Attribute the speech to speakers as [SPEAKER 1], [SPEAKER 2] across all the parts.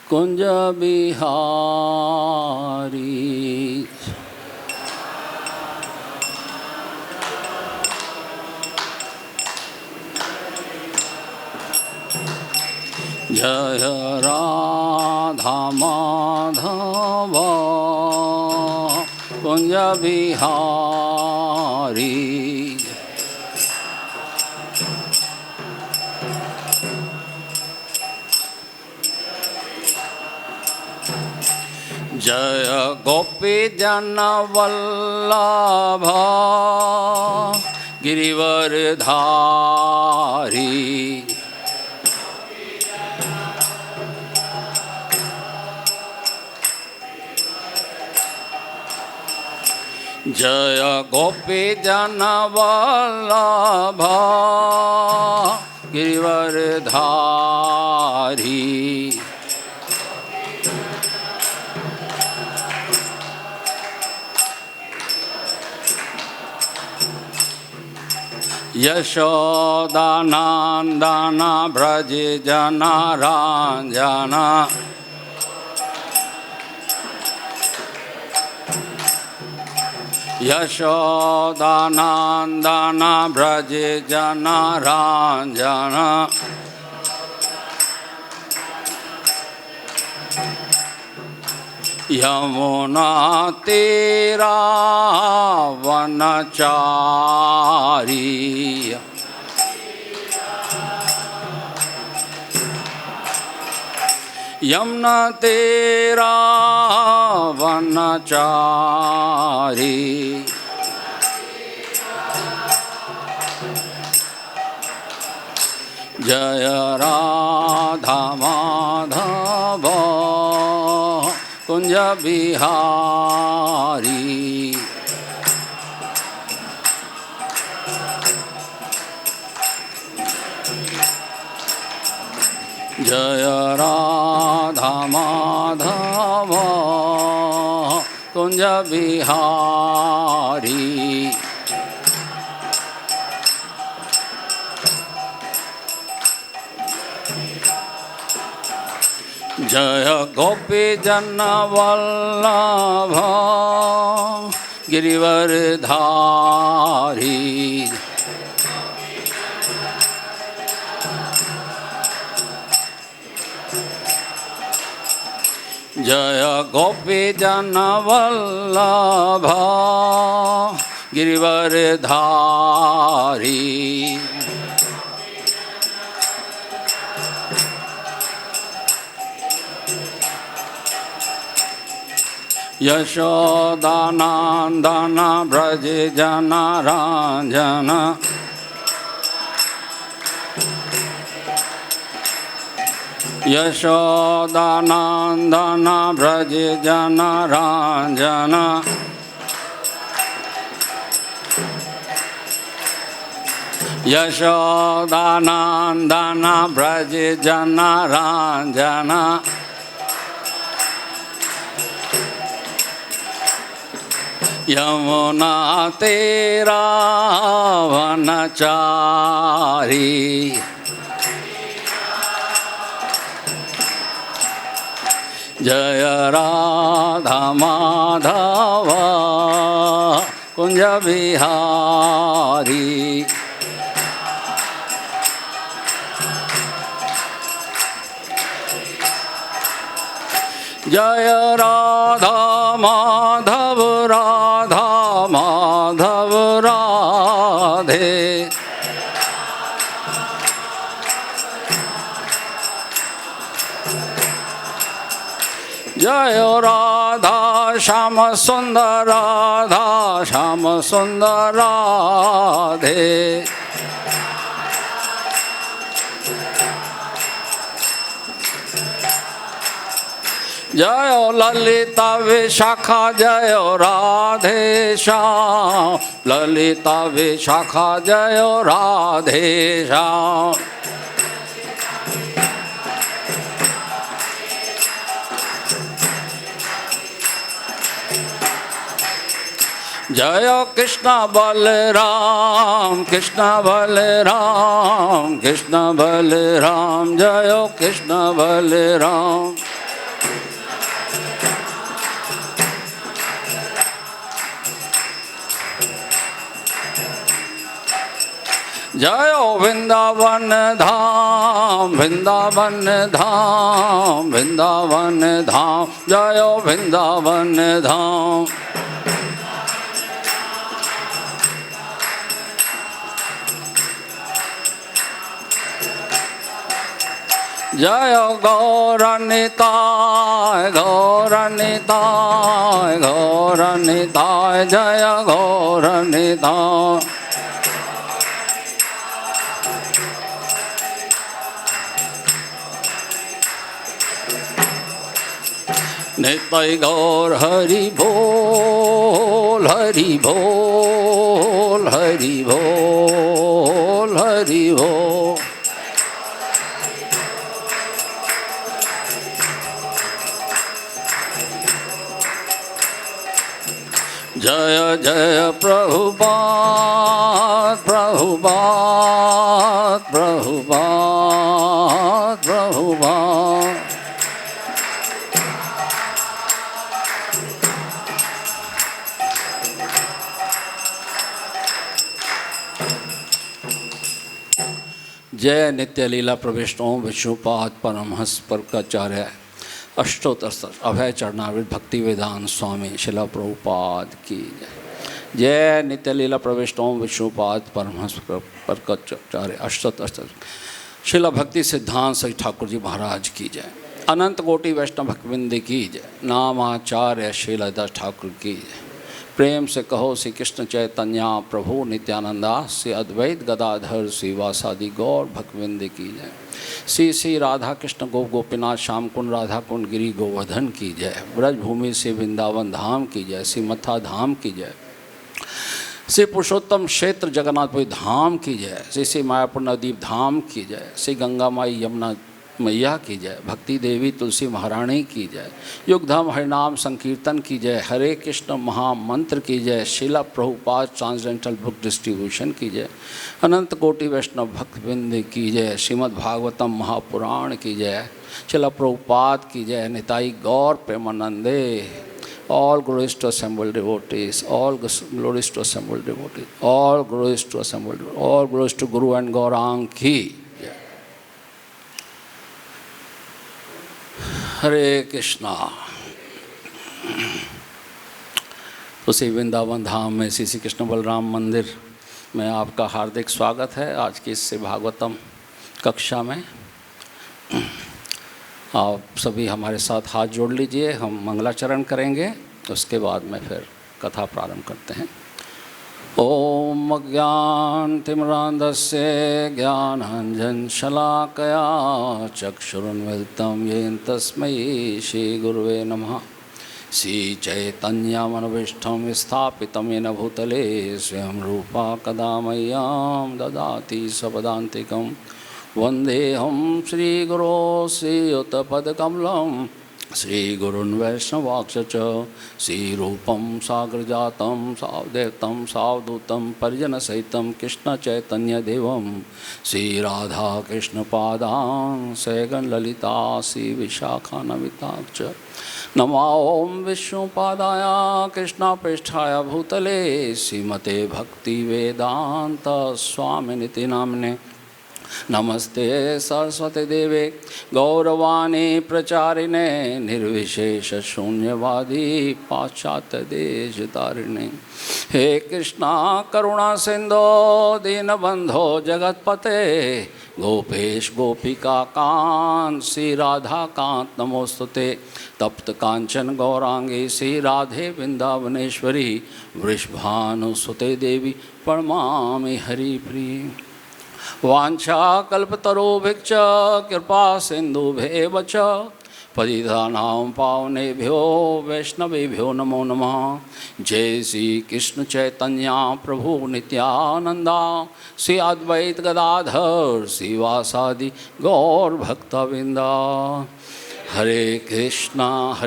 [SPEAKER 1] कुंज बिहारी। जय राधा माधव कुंज बिहारी। जय गोपी जन वल्लभ गिरिवरधारी। जय गोपी जन वल्लभ गिरिवरधारी। यशोदानंदन ब्रज जनारंजन। यशोदानंदन ब्रज जनारंजन। यमुना तीरा वनचारी। यमुना तीरा वनचारी। जय राधा माधव कुंज बिहारी। जय राधा माधव कुंज बिहारी। जय गोपी जन वल्लभ गिरिवरधारी। जय गोपी जन वल्लभ गिरिवरधारी। यशोदानंदन ब्रज जनारंजन। यशोदानंदन ब्रज जनारंजन। यशोदानंदन ब्रज जनारंजन। यमुना तेरा वनचारी। जय राधा माधव कुंज बिहारी। जय राधा माधव राधा माधव राधे। जय राधा श्याम सुंदर राधा श्याम सुंदर राधे। जय ललिता विशाखा जय राधे श्याम। ललिता विशाखा जय राधे श्याम। जय कृष्ण बलराम कृष्ण बलराम कृष्ण बलराम। जय कृष्ण बलराम। जयो वृंदावन धाम, वृंदावन धाम, वृंदावन धाम, जयो वृंदावन धाम। जय गौरनिताय, गौरनिताय, गौरनिताय, जय गौरनिताय। नित्य गौर हरि बोल, हरि बोल, हरि बोल, हरि बोल। जय जय प्रभुपाद, प्रभुपाद, प्रभुपाद, प्रभुपाद। जय नित्य लीला प्रविष्टों विष्णुपाद परमहंस परकाचार्य अष्टोत्तर अभय चरणामृत भक्ति वेदांत स्वामी शिला प्रभुपाद की जय। जय नित्य लीला प्रविष्टों विष्णुपाद परमहंस परकाचार्य अष्टोत्तर शिला भक्ति सिद्धांत सही ठाकुर जी महाराज की जय। अनंत कोटि वैष्णव भक्तवृंद की जय। नामाचार्य शीलदास ठाकुर की जय। प्रेम से कहो श्री कृष्ण चैतन्य प्रभु नित्यानंदा, श्री अद्वैत गदाधर श्रीवासादि गौर भक्तवृंद की जय। श्री श्री राधा कृष्ण गोप गोपीनाथ श्याम कुंड राधा कुंड गिरी गोवर्धन की जय। ब्रजभूमि से वृंदावन धाम की जय। श्री मथा धाम की जय। श्री पुरुषोत्तम क्षेत्र जगन्नाथपुरी धाम की जय। श्री श्री मायापुर नवदीप धाम की जय। श्री गंगा माई यमुना मैया की जय। भक्ति देवी तुलसी महारानी की जय। युगधम हरिनाम संकीर्तन की जय। हरे कृष्ण महामंत्र की जय। Srila Prabhupada transcendental book distribution की जय। अनंत कोटि वैष्णव भक्तवृंद की जय। श्रीमद् भागवतम महापुराण की जय। शीला प्रभुपाद की जय। निताई गौर प्रेमानंदे। All glories to assembled devotees, all glories to assembled devotees, all glories to assembled, all glories to Guru and Gaurang ki. हरे कृष्णा। तो श्री वृंदावन धाम में श्री कृष्ण बलराम मंदिर में आपका हार्दिक स्वागत है। आज की इस भागवतम कक्षा में आप सभी हमारे साथ हाथ जोड़ लीजिए। हम मंगलाचरण करेंगे, उसके बाद में फिर कथा प्रारंभ करते हैं। ओम अज्ञानतिमिरान्धस्य ज्ञानाञ्जनशलाकया चक्षुरुन्मिलितं येन तस्मै श्रीगुरुवे नमः। श्रीचैतन्यमनोभीष्टं स्थापितं येन भूतले स्वयं रूपा कदा मह्यं ददाति स्वपदान्तिकं। वन्देऽहं श्रीगुरो श्रीयुतपदकमलं श्रीगुरुन् वैष्णवांश्च श्रीरूपं साग्रजातं सावधूतं सावधूतं परिजनसहितं कृष्णचैतन्यदेवं श्रीराधाकृष्णपादान् सैगणललिता श्रीविशाखान्विताश्च। नमो ॐ विष्णुपादाय कृष्णपृष्ठाय भूतले श्रीमते भक्तिवेदान्त स्वामिनिति नाम्ने। नमस्ते सरस्वती देवे गौरवाणी प्रचारिणे निर्विशेष शून्यवादी पाश्चात्य देश तारिणे। हे कृष्णा करुणा सिंधो दीनबंधो जगतपते गोपेश गोपिका कांत श्री राधा कांत नमोस्तुते। तप्त कांचन गौरांगी श्री राधे वृंदावनेश्वरी वृषभानुसुते देवी प्रणमामि हरिप्रिये। वाञ्छा कल्पतरुभिश्च कृपा सिन्धुभ्येव च पतितानां पावनेभ्यो वैष्णवेभ्यो नमो नमः। जय श्री कृष्ण चैतन्य प्रभु नित्यानंदा श्री अद्वैत गदाधर श्रीवासादि गौर भक्तवृंदा। हरे कृष्णा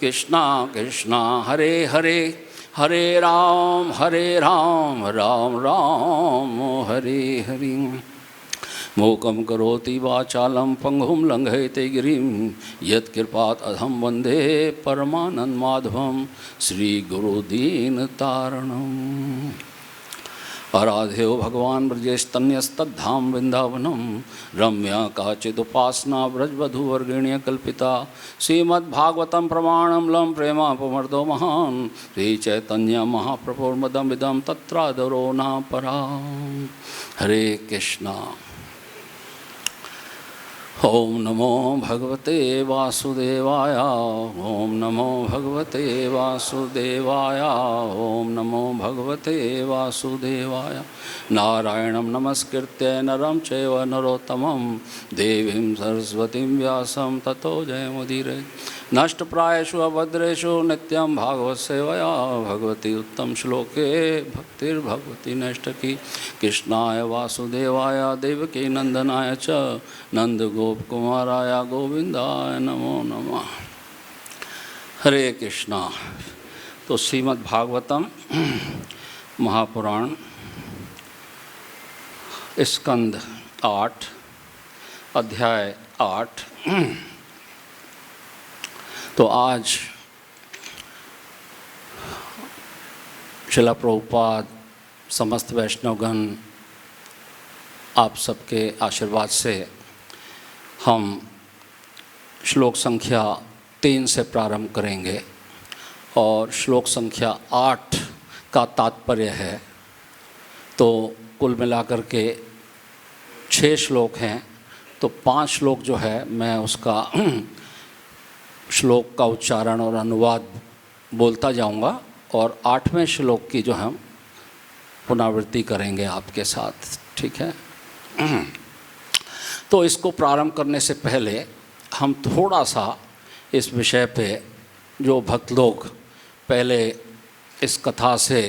[SPEAKER 1] कृष्णा कृष्णा हरे हरे, हरे राम राम राम हरे हरि। मूकं करोति वाचालं पंगुं लंघयते गिरिं यत्कृपात् अहं वन्दे परमानन्दमाधवं श्रीगुरुदीनतारणम्। आराध्यो भगवान ब्रजेस्तन्यस्तद्धाम वृंदावनम रम्या काचिदुपासना ब्रजवधूवर्गिण्य कल्पिता श्रीमद्भागवतम प्रमाणम लम प्रेमापमर्दो महान श्री चैतन्य महाप्रभुर्मदमिदं तत्रादरो न परा। हरे कृष्णा। ओम नमो भगवते वासुदेवाय। ओम नमो भगवते वासुदेवाय। ओम नमो भगवते वासुदेवाय। नारायणं नमस्कृत्य नरं चैव नरोत्तमं देवीं सरस्वतीं व्यासं ततो जयमुदीरये। नष्टप्रायेषु अभद्रेषु नित्यं भागवत सेवया भगवती उत्तम श्लोके भक्तिर्भगवती नष्टकी। कृष्णाय वासुदेवाय देवकी नंदनाय च नंद गोप कुमाराय गोविंदाय नमो नमः। हरे कृष्णा। तो श्रीमद् भागवतम महापुराण स्कंद 8 अध्याय 8। तो आज श्रील प्रभुपाद समस्त वैष्णवगण आप सबके आशीर्वाद से हम श्लोक संख्या 3 से प्रारंभ करेंगे और श्लोक संख्या 8 का तात्पर्य है। तो कुल मिलाकर के 6 श्लोक हैं, तो 5 श्लोक जो है मैं उसका श्लोक का उच्चारण और अनुवाद बोलता जाऊंगा और 8वें श्लोक की जो हम पुनरावृत्ति करेंगे आपके साथ, ठीक है। तो इसको प्रारंभ करने से पहले हम थोड़ा सा इस विषय पे जो भक्त लोग पहले इस कथा से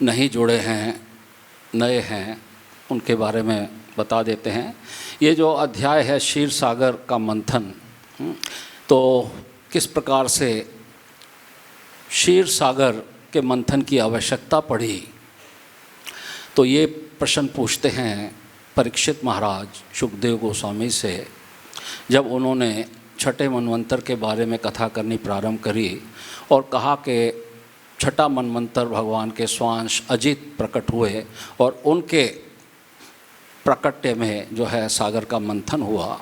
[SPEAKER 1] नहीं जुड़े हैं, नए हैं, उनके बारे में बता देते हैं। ये जो अध्याय है क्षीर सागर का मंथन, तो किस प्रकार से क्षीर सागर के मंथन की आवश्यकता पड़ी, तो ये प्रश्न पूछते हैं परीक्षित महाराज सुखदेव गोस्वामी से जब उन्होंने छठे मनवंतर के बारे में कथा करनी प्रारंभ करी और कहा कि छठा मनवंतर भगवान के स्वांश अजित प्रकट हुए और उनके प्रकट्य में जो है सागर का मंथन हुआ।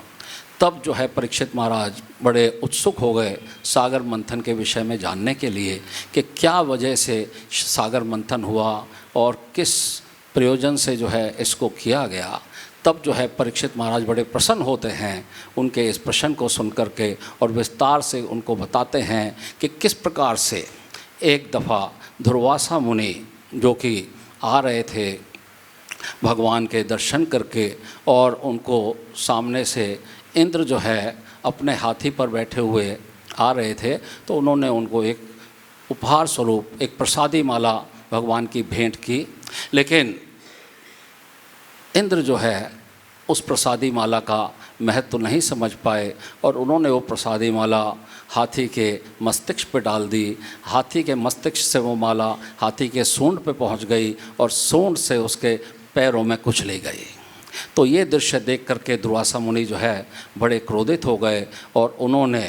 [SPEAKER 1] तब जो है परीक्षित महाराज बड़े उत्सुक हो गए सागर मंथन के विषय में जानने के लिए कि क्या वजह से सागर मंथन हुआ और किस प्रयोजन से जो है इसको किया गया। तब जो है परीक्षित महाराज बड़े प्रसन्न होते हैं उनके इस प्रश्न को सुन कर के और विस्तार से उनको बताते हैं कि किस प्रकार से एक दफ़ा दुर्वासा मुनि जो कि आ रहे थे भगवान के दर्शन करके और उनको सामने से इंद्र जो है अपने हाथी पर बैठे हुए आ रहे थे, तो उन्होंने उनको एक उपहार स्वरूप एक प्रसादी माला भगवान की भेंट की। लेकिन इंद्र जो है उस प्रसादी माला का महत्व तो नहीं समझ पाए और उन्होंने वो प्रसादी माला हाथी के मस्तिष्क पे डाल दी। हाथी के मस्तिष्क से वो माला हाथी के सूंड पे पहुंच गई और सूंड से उसके पैरों में कुचली गई। तो ये दृश्य देख करके दुर्वासा मुनि जो है बड़े क्रोधित हो गए और उन्होंने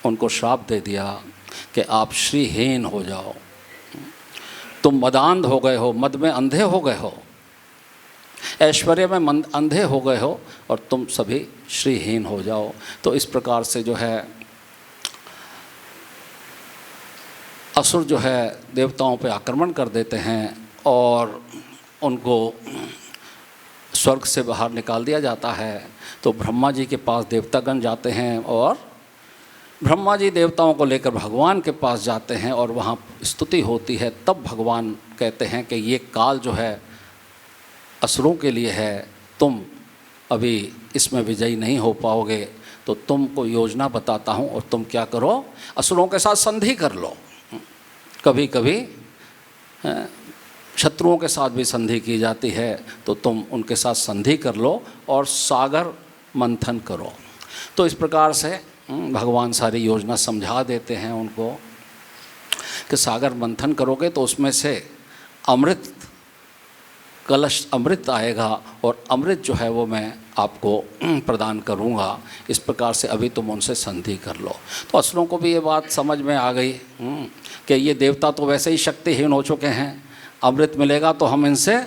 [SPEAKER 1] उनको श्राप दे दिया कि आप श्रीहीन हो जाओ, तुम मदांध हो गए हो, मद में अंधे हो गए हो, ऐश्वर्य में अंधे हो गए हो और तुम सभी श्रीहीन हो जाओ। तो इस प्रकार से जो है असुर जो है देवताओं पे आक्रमण कर देते हैं और उनको स्वर्ग से बाहर निकाल दिया जाता है। तो ब्रह्मा जी के पास देवतागण जाते हैं और ब्रह्मा जी देवताओं को लेकर भगवान के पास जाते हैं और वहाँ स्तुति होती है। तब भगवान कहते हैं कि ये काल जो है असुरों के लिए है, तुम अभी इसमें विजयी नहीं हो पाओगे, तो तुमको योजना बताता हूँ और तुम क्या करो, असुरों के साथ संधि कर लो। कभी कभी शत्रुओं के साथ भी संधि की जाती है, तो तुम उनके साथ संधि कर लो और सागर मंथन करो। तो इस प्रकार से भगवान सारी योजना समझा देते हैं उनको कि सागर मंथन करोगे तो उसमें से अमृत कलश अमृत आएगा और अमृत जो है वो मैं आपको प्रदान करूँगा। इस प्रकार से अभी तुम उनसे संधि कर लो। तो असुरों को भी ये बात समझ में आ गई कि ये देवता तो वैसे ही शक्तिहीन हो चुके हैं, अमृत मिलेगा तो हम इनसे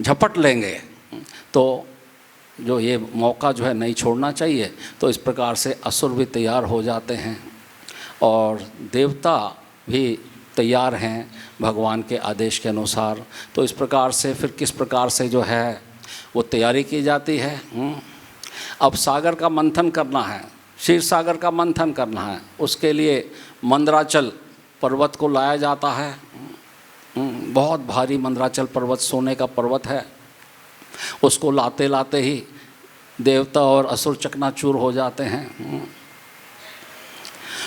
[SPEAKER 1] झपट लेंगे। तो जो ये मौका जो है नहीं छोड़ना चाहिए। तो इस प्रकार से असुर भी तैयार हो जाते हैं और देवता भी तैयार हैं भगवान के आदेश के अनुसार। तो इस प्रकार से फिर किस प्रकार से जो है वो तैयारी की जाती है। अब सागर का मंथन करना है, क्षीर सागर का मंथन करना है, उसके लिए मंदराचल पर्वत को लाया जाता है। बहुत भारी मंदराचल पर्वत सोने का पर्वत है। उसको लाते लाते ही देवता और असुर चकनाचूर हो जाते हैं।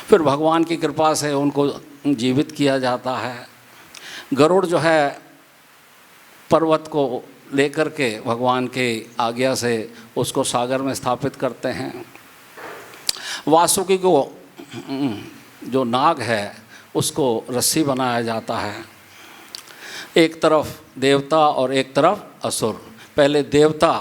[SPEAKER 1] फिर भगवान की कृपा से उनको जीवित किया जाता है। गरुड़ जो है पर्वत को लेकर के भगवान के आज्ञा से उसको सागर में स्थापित करते हैं। वासुकी को जो नाग है उसको रस्सी बनाया जाता है। एक तरफ देवता और एक तरफ असुर। पहले देवता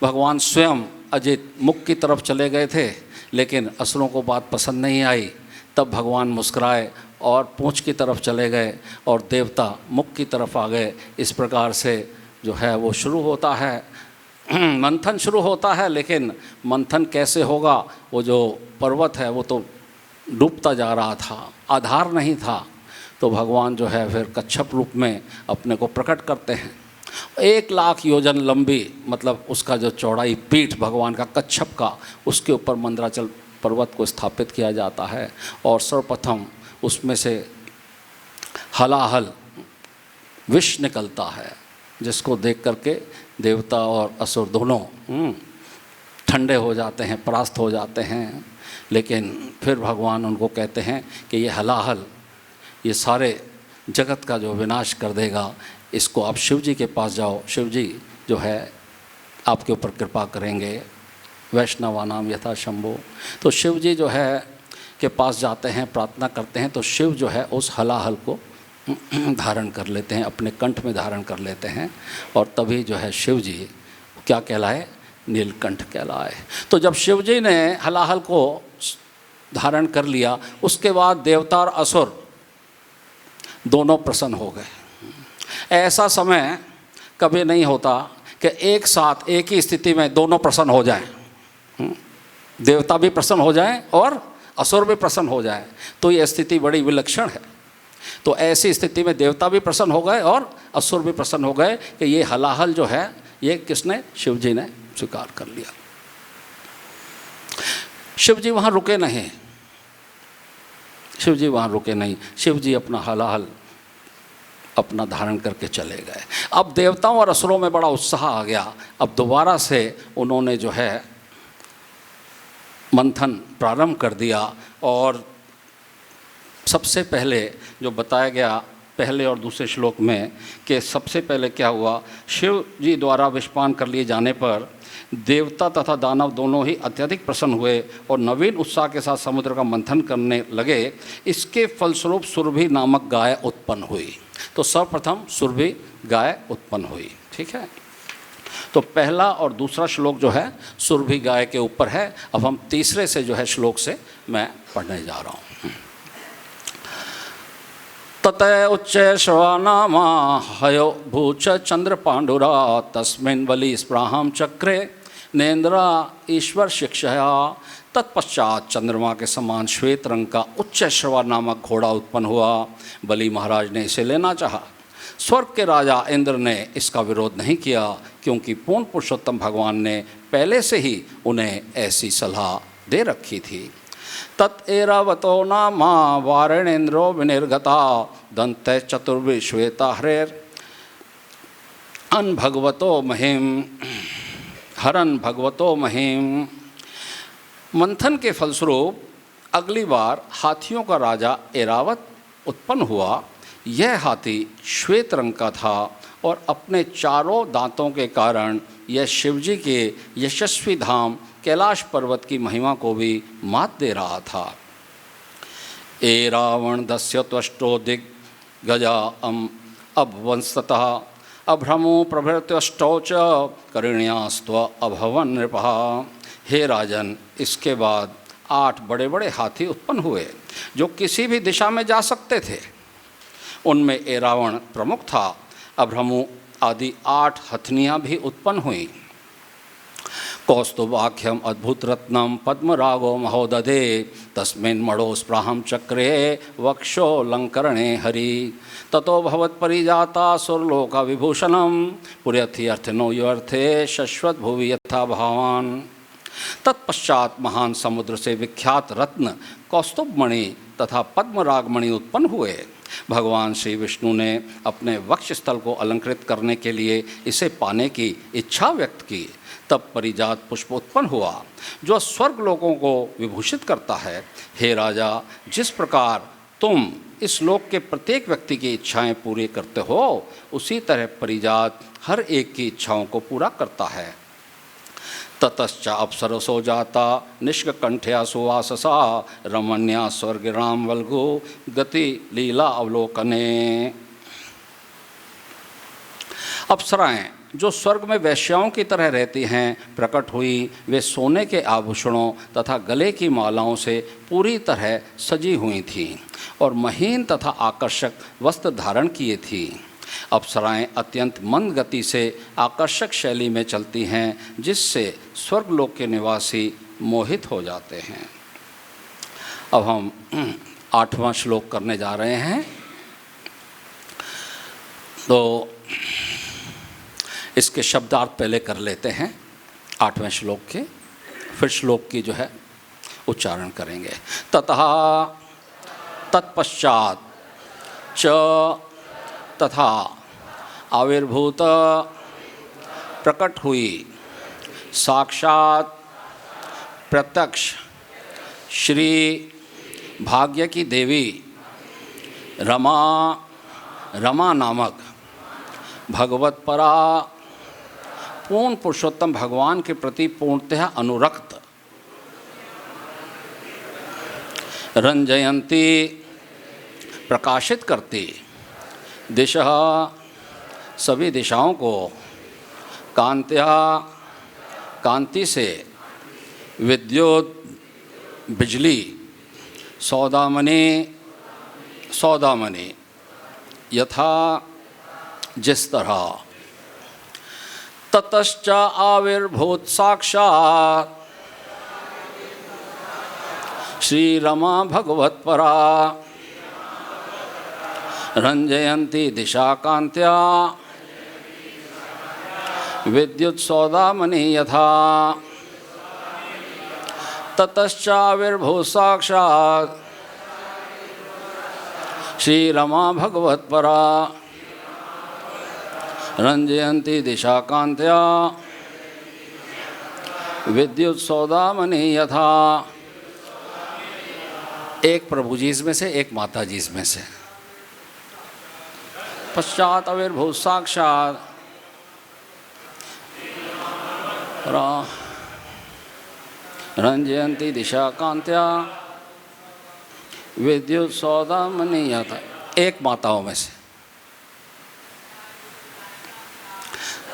[SPEAKER 1] भगवान स्वयं अजित मुख की तरफ चले गए थे, लेकिन असुरों को बात पसंद नहीं आई। तब भगवान मुस्कुराए और पूंछ की तरफ चले गए और देवता मुख की तरफ आ गए। इस प्रकार से जो है वो शुरू होता है, मंथन शुरू होता है। लेकिन मंथन कैसे होगा, वो जो पर्वत है वो तो डूबता जा रहा था, आधार नहीं था। तो भगवान जो है फिर कच्छप रूप में अपने को प्रकट करते हैं। 1,00,000 योजन लंबी, मतलब उसका जो चौड़ाई पीठ भगवान का कच्छप का, उसके ऊपर मंदराचल पर्वत को स्थापित किया जाता है। और सर्वप्रथम उसमें से हलाहल विष निकलता है, जिसको देख करके देवता और असुर दोनों ठंडे हो जाते हैं, परास्त हो जाते हैं। लेकिन फिर भगवान उनको कहते हैं कि ये हलाहल ये सारे जगत का जो विनाश कर देगा, इसको आप शिव जी के पास जाओ, शिव जी जो है आपके ऊपर कृपा करेंगे। वैष्णवानाम यथा शंभो। तो शिव जी जो है के पास जाते हैं, प्रार्थना करते हैं। तो शिव जो है उस हलाहल को धारण कर लेते हैं, अपने कंठ में धारण कर लेते हैं। और तभी जो है शिव जी क्या कहलाए, नीलकंठ कहलाए। तो जब शिव जी ने हलाहल को धारण कर लिया, उसके बाद देवता और असुर दोनों प्रसन्न हो गए। ऐसा समय कभी नहीं होता कि एक साथ एक ही स्थिति में दोनों प्रसन्न हो जाएं। देवता भी प्रसन्न हो जाएं और असुर भी प्रसन्न हो जाएं। तो ये स्थिति बड़ी विलक्षण है। तो ऐसी स्थिति में देवता भी प्रसन्न हो गए और असुर भी प्रसन्न हो गए कि ये हलाहल जो है ये किसने, शिव जी ने स्वीकार कर लिया। शिव जी वहाँ रुके नहीं, शिव जी वहाँ रुके नहीं। शिव जी अपना हलाहल अपना धारण करके चले गए। अब देवताओं और असुरों में बड़ा उत्साह आ गया। अब दोबारा से उन्होंने जो है मंथन प्रारंभ कर दिया। और सबसे पहले जो बताया गया पहले और दूसरे श्लोक में कि सबसे पहले क्या हुआ, शिव जी द्वारा विषपान कर लिए जाने पर देवता तथा दानव दोनों ही अत्यधिक प्रसन्न हुए और नवीन उत्साह के साथ समुद्र का मंथन करने लगे। इसके फलस्वरूप सुरभि नामक गाय उत्पन्न हुई। तो सर्वप्रथम सुरभि गाय उत्पन्न हुई। ठीक है, तो पहला और दूसरा श्लोक जो है सुरभि गाय के ऊपर है। अब हम तीसरे से जो है श्लोक से मैं पढ़ने जा रहा हूँ। ततः उच्च श्रवानामा हयो भूच चंद्र पांडुरा तस्मिन् बलि स्प्राहम चक्रे नेन्द्रा ईश्वर शिक्षया। तत्पश्चात चंद्रमा के समान श्वेत रंग का उच्च श्रवा नामक घोड़ा उत्पन्न हुआ। बलि महाराज ने इसे लेना चाहा। स्वर्ग के राजा इंद्र ने इसका विरोध नहीं किया, क्योंकि पूर्ण पुरुषोत्तम भगवान ने पहले से ही उन्हें ऐसी सलाह दे रखी थी। तत्एरावतो नामा वारणेन्द्रो विनिर्गता दंत चतुर्भि श्वेता हरेर अन भगवतो महिम हरन भगवतो महिम। मंथन के फलस्वरूप अगली बार हाथियों का राजा एरावत उत्पन्न हुआ। यह हाथी श्वेत रंग का था और अपने चारों दांतों के कारण यह शिवजी के यशस्वी धाम कैलाश पर्वत की महिमा को भी मात दे रहा था। ए रावण दस्य त्वष्टो दिग्गजा अभवंस्ततः अभ्रमो प्रभृत्यष्टौ च करिण्यास्त्व अभवन नृपः। हे राजन, इसके बाद 8 बड़े बड़े हाथी उत्पन्न हुए जो किसी भी दिशा में जा सकते थे। उनमें एरावण प्रमुख था। अभ्रमु आदि 8 हथनियाँ भी उत्पन्न हुई। कौस्तुभाख्यम अद्भुत रत्नम पद्मरागो महोदधे तस्मिन् मणोस्पृहं चक्रे वक्षो लंकरणे हरि ततो भवत् परिजाता सुरलोक विभूषणम पुर्यथि अर्थिनो युर्थे शश्वत भुवि यथा भावान। तत्पश्चात महान समुद्र से विख्यात रत्न कौस्तुभमणि तथा पद्मरागमणि उत्पन्न हुए। भगवान श्री विष्णु ने अपने वक्ष स्थल को अलंकृत करने के लिए इसे पाने की इच्छा व्यक्त की। तब परिजात पुष्प उत्पन्न हुआ जो स्वर्ग लोकों को विभूषित करता है। हे राजा, जिस प्रकार तुम इस लोक के प्रत्येक व्यक्ति की इच्छाएं पूरी करते हो, उसी तरह परिजात हर एक की इच्छाओं को पूरा करता है। ततश्च अप्सरसो जाता निष्कंठया सुवाससा रमण्या स्वर्गिराम वल्गु गति लीला अवलोकने। अप्सराएं जो स्वर्ग में वैश्याओं की तरह रहती हैं प्रकट हुई। वे सोने के आभूषणों तथा गले की मालाओं से पूरी तरह सजी हुई थीं और महीन तथा आकर्षक वस्त्र धारण किए थीं। अप्सराएं अत्यंत मंद गति से आकर्षक शैली में चलती हैं, जिससे स्वर्गलोक के निवासी मोहित हो जाते हैं। अब हम 8वां श्लोक करने जा रहे हैं। तो इसके शब्दार्थ पहले कर लेते हैं 8वें श्लोक के, फिर श्लोक की जो है उच्चारण करेंगे। ततः तत्पश्चात च तथा आविर्भूत प्रकट हुई साक्षात प्रत्यक्ष श्री भाग्य की देवी रमा नामक भगवतपरा पूर्ण पुरुषोत्तम भगवान के प्रति पूर्णतः अनुरक्त रंजयंती प्रकाशित करती दिशा सभी दिशाओं को कांत्या कांति से विद्युत बिजली सौदामणि यथा जिस तरह ततश्च आविर्भूत साक्षात श्री रमा भगवतपरा रंजयंती दिशा कांत्या विद्युत सौदामणि यथा ततश्च आविर्भूत साक्षात श्री रमा भगवतपरा रंजयंती दिशा कांत्या विद्युत सौदामणि यथा। एक प्रभु जी में से, एक माता जी में से। पश्चात आविर्भूत साक्षात रंजयंती दिशा कांत्या विद्युत सौदामणि यथा। एक माताओं में से।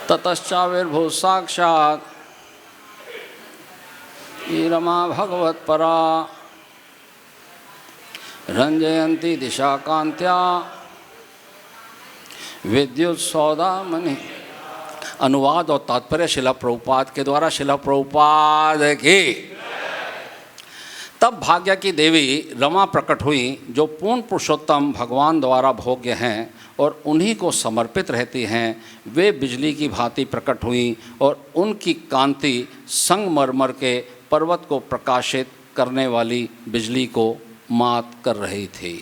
[SPEAKER 1] ततश्चाविर्भूत साक्षात रमा भगवतपरा रंजयंती दिशा कांत्या विद्युत सौदामणि। अनुवाद और तात्पर्य शिला प्रभुपाद के द्वारा। शिला प्रभुपाद की। तब भाग्य की देवी रमा प्रकट हुई, जो पूर्ण पुरुषोत्तम भगवान द्वारा भोग्य हैं और उन्हीं को समर्पित रहती हैं। वे बिजली की भांति प्रकट हुई और उनकी कांति संगमरमर के पर्वत को प्रकाशित करने वाली बिजली को मात कर रही थी।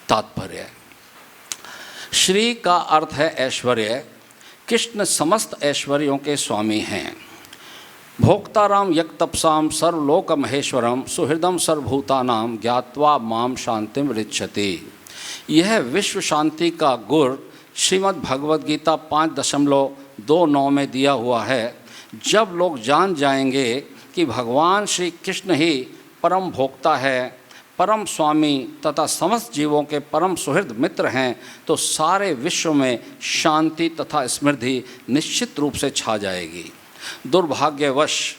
[SPEAKER 1] तात्पर्य, श्री का अर्थ है ऐश्वर्य। कृष्ण समस्त ऐश्वर्यों के स्वामी हैं। भोक्ताराम यक तपसाम सर्वलोक महेश्वरम सुहृदम सर्वभूतानाम ज्ञात्वा माम शांतिम ऋच्छति। यह विश्व शांति का गुर श्रीमद् भगवद गीता 5.29 में दिया हुआ है। जब लोग जान जाएंगे कि भगवान श्री कृष्ण ही परम भोक्ता है, परम स्वामी तथा समस्त जीवों के परम सुहृद मित्र हैं, तो सारे विश्व में शांति तथा समृद्धि निश्चित रूप से छा जाएगी। दुर्भाग्यवश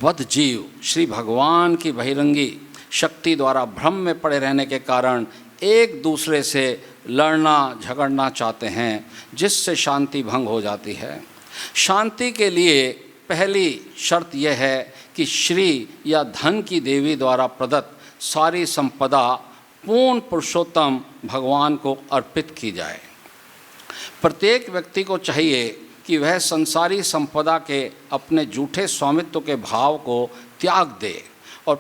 [SPEAKER 1] बद्ध जीव श्री भगवान की बहिरंगी शक्ति द्वारा भ्रम में पड़े रहने के कारण एक दूसरे से लड़ना झगड़ना चाहते हैं, जिससे शांति भंग हो जाती है। शांति के लिए पहली शर्त यह है कि श्री या धन की देवी द्वारा प्रदत्त सारी संपदा पूर्ण पुरुषोत्तम भगवान को अर्पित की जाए। प्रत्येक व्यक्ति को चाहिए कि वह संसारी संपदा के अपने झूठे स्वामित्व के भाव को त्याग दे और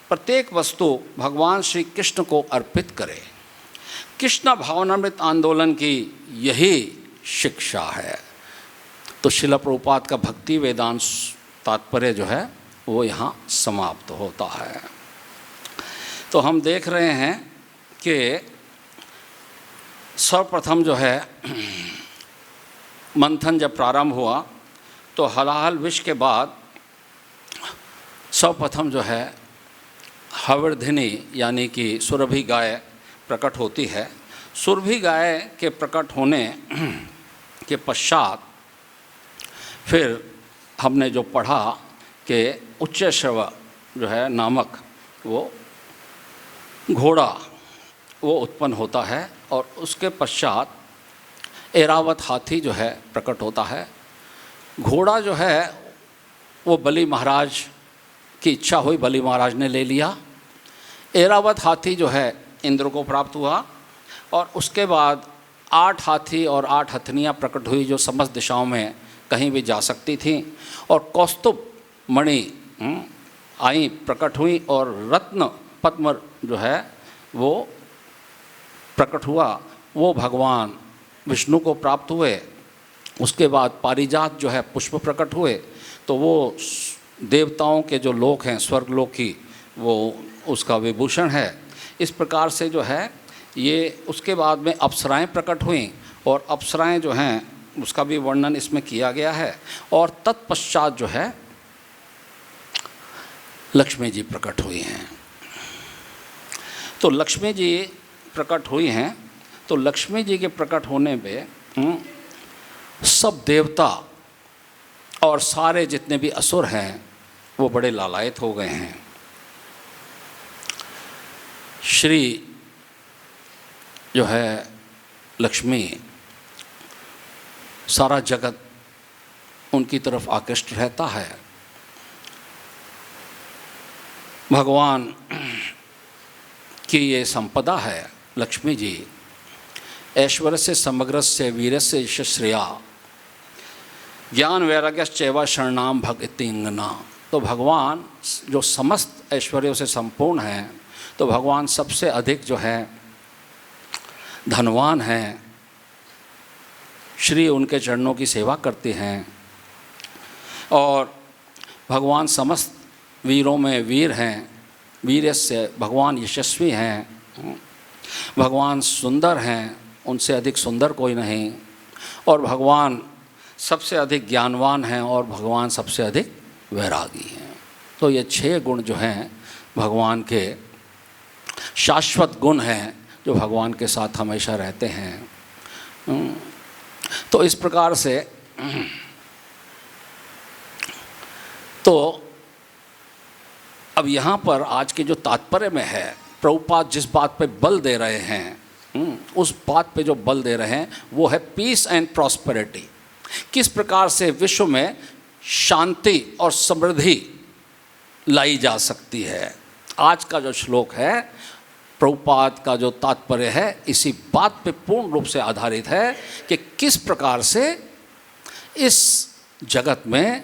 [SPEAKER 1] प्रत्येक वस्तु भगवान श्री कृष्ण को अर्पित करे। कृष्ण भावनामृत आंदोलन की यही शिक्षा है। तो श्रील प्रभुपाद का भक्ति वेदांत तात्पर्य जो है वो यहाँ समाप्त होता है। तो हम देख रहे हैं कि सर्वप्रथम जो है मंथन जब प्रारंभ हुआ तो हलाहल विष के बाद सर्वप्रथम जो है हवर्धिनी यानी कि सुरभि गाय प्रकट होती है। सुरभि गाय के प्रकट होने के पश्चात फिर हमने जो पढ़ा कि उच्चैश्रव जो है नामक वो घोड़ा वो उत्पन्न होता है और उसके पश्चात ऐरावत हाथी जो है प्रकट होता है। घोड़ा जो है वो बलि महाराज की इच्छा हुई, बलि महाराज ने ले लिया। ऐरावत हाथी जो है इंद्र को प्राप्त हुआ और उसके बाद 8 हाथी और 8 हथनियाँ प्रकट हुई जो समस्त दिशाओं में कहीं भी जा सकती थीं और कौस्तुभ मणि आई प्रकट हुई और रत्न पद्म जो है वो प्रकट हुआ, वो भगवान विष्णु को प्राप्त हुए। उसके बाद पारिजात जो है पुष्प प्रकट हुए तो वो देवताओं के जो लोक हैं स्वर्गलोकी वो उसका विभूषण है। इस प्रकार से जो है ये उसके बाद में अप्सराएं प्रकट हुईं और अप्सराएं जो हैं उसका भी वर्णन इसमें किया गया है। और तत्पश्चात जो है लक्ष्मी जी प्रकट हुई हैं। तो लक्ष्मी जी प्रकट हुई हैं तो लक्ष्मी जी के प्रकट होने पे सब देवता और सारे जितने भी असुर हैं वो बड़े लालायित हो गए हैं। श्री जो है लक्ष्मी सारा जगत उनकी तरफ आकृष्ट रहता है। भगवान की ये संपदा है लक्ष्मी जी। ऐश्वर्य से समग्रस्य वीरस्य यशश्रेया ज्ञान वैराग्यश्चैव शरणाम भक्तिंगना। तो भगवान जो समस्त ऐश्वर्यों से संपूर्ण हैं, तो भगवान सबसे अधिक जो है धनवान हैं। श्री उनके चरणों की सेवा करते हैं और भगवान समस्त वीरों में वीर हैं। वीरस्य भगवान यशस्वी हैं, भगवान सुंदर हैं, उनसे अधिक सुंदर कोई नहीं। और भगवान सबसे अधिक ज्ञानवान हैं और भगवान सबसे अधिक वैरागी हैं। तो ये 6 गुण जो हैं भगवान के शाश्वत गुण हैं जो भगवान के साथ हमेशा रहते हैं। तो इस प्रकार से तो अब यहाँ पर आज के जो तात्पर्य में है, प्रभुपाद जिस बात पे बल दे रहे हैं उस बात पे जो बल दे रहे हैं वो है पीस एंड प्रॉस्पेरिटी। किस प्रकार से विश्व में शांति और समृद्धि लाई जा सकती है। आज का जो श्लोक है प्रभुपाद का जो तात्पर्य है इसी बात पे पूर्ण रूप से आधारित है कि किस प्रकार से इस जगत में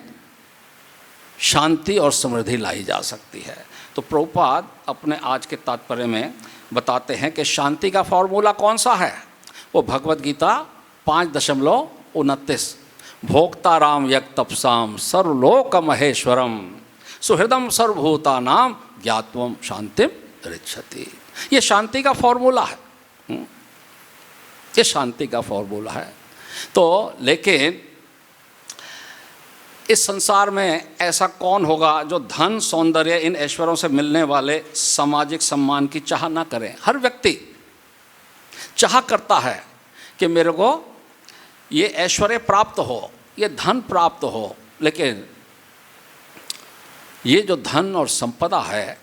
[SPEAKER 1] शांति और समृद्धि लाई जा सकती है। तो प्रभुपाद अपने आज के तात्पर्य में बताते हैं कि शांति का फॉर्मूला कौन सा है। वो भगवद गीता 5.29 भोक्ता राम यक तपसाम सर्वलोक महेश्वरम सुहृदम सर्वभूतानाम ज्ञात्वम शांतिम ऋच्छति। ये शांति का फॉर्मूला है, ये शांति का फॉर्मूला है। तो लेकिन इस संसार में ऐसा कौन होगा जो धन सौंदर्य इन ऐश्वर्यों से मिलने वाले सामाजिक सम्मान की चाह ना करे। हर व्यक्ति चाह करता है कि मेरे को ये ऐश्वर्य प्राप्त हो, ये धन प्राप्त हो। लेकिन ये जो धन और संपदा है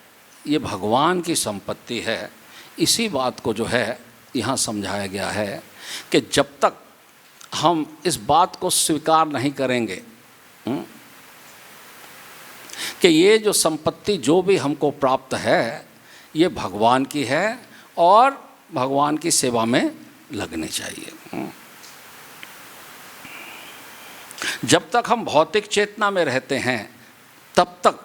[SPEAKER 1] ये भगवान की संपत्ति है, इसी बात को जो है यहाँ समझाया गया है कि जब तक हम इस बात को स्वीकार नहीं करेंगे कि ये जो संपत्ति जो भी हमको प्राप्त है ये भगवान की है और भगवान की सेवा में लगनी चाहिए। जब तक हम भौतिक चेतना में रहते हैं तब तक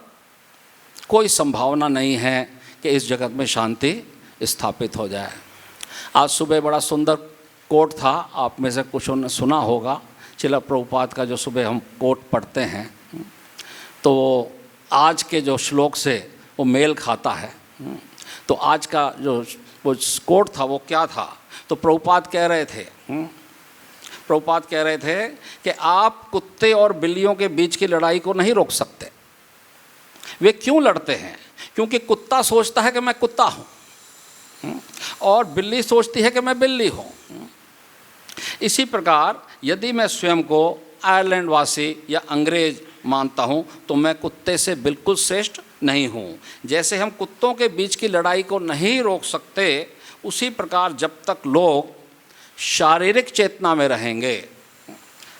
[SPEAKER 1] कोई संभावना नहीं है कि इस जगत में शांति स्थापित हो जाए। आज सुबह बड़ा सुंदर कोट था, आप में से कुछ ने सुना होगा, श्रील प्रभुपाद का जो सुबह हम कोट पढ़ते हैं तो आज के जो श्लोक से वो मेल खाता है। तो आज का जो वो कोट था वो क्या था, तो प्रभुपाद कह रहे थे कि आप कुत्ते और बिल्लियों के बीच की लड़ाई को नहीं रोक सकते। वे क्यों लड़ते हैं? क्योंकि कुत्ता सोचता है कि मैं कुत्ता हूँ और बिल्ली सोचती है कि मैं बिल्ली हूँ। इसी प्रकार यदि मैं स्वयं को आयरलैंड वासी या अंग्रेज मानता हूँ तो मैं कुत्ते से बिल्कुल श्रेष्ठ नहीं हूँ। जैसे हम कुत्तों के बीच की लड़ाई को नहीं रोक सकते, उसी प्रकार जब तक लोग शारीरिक चेतना में रहेंगे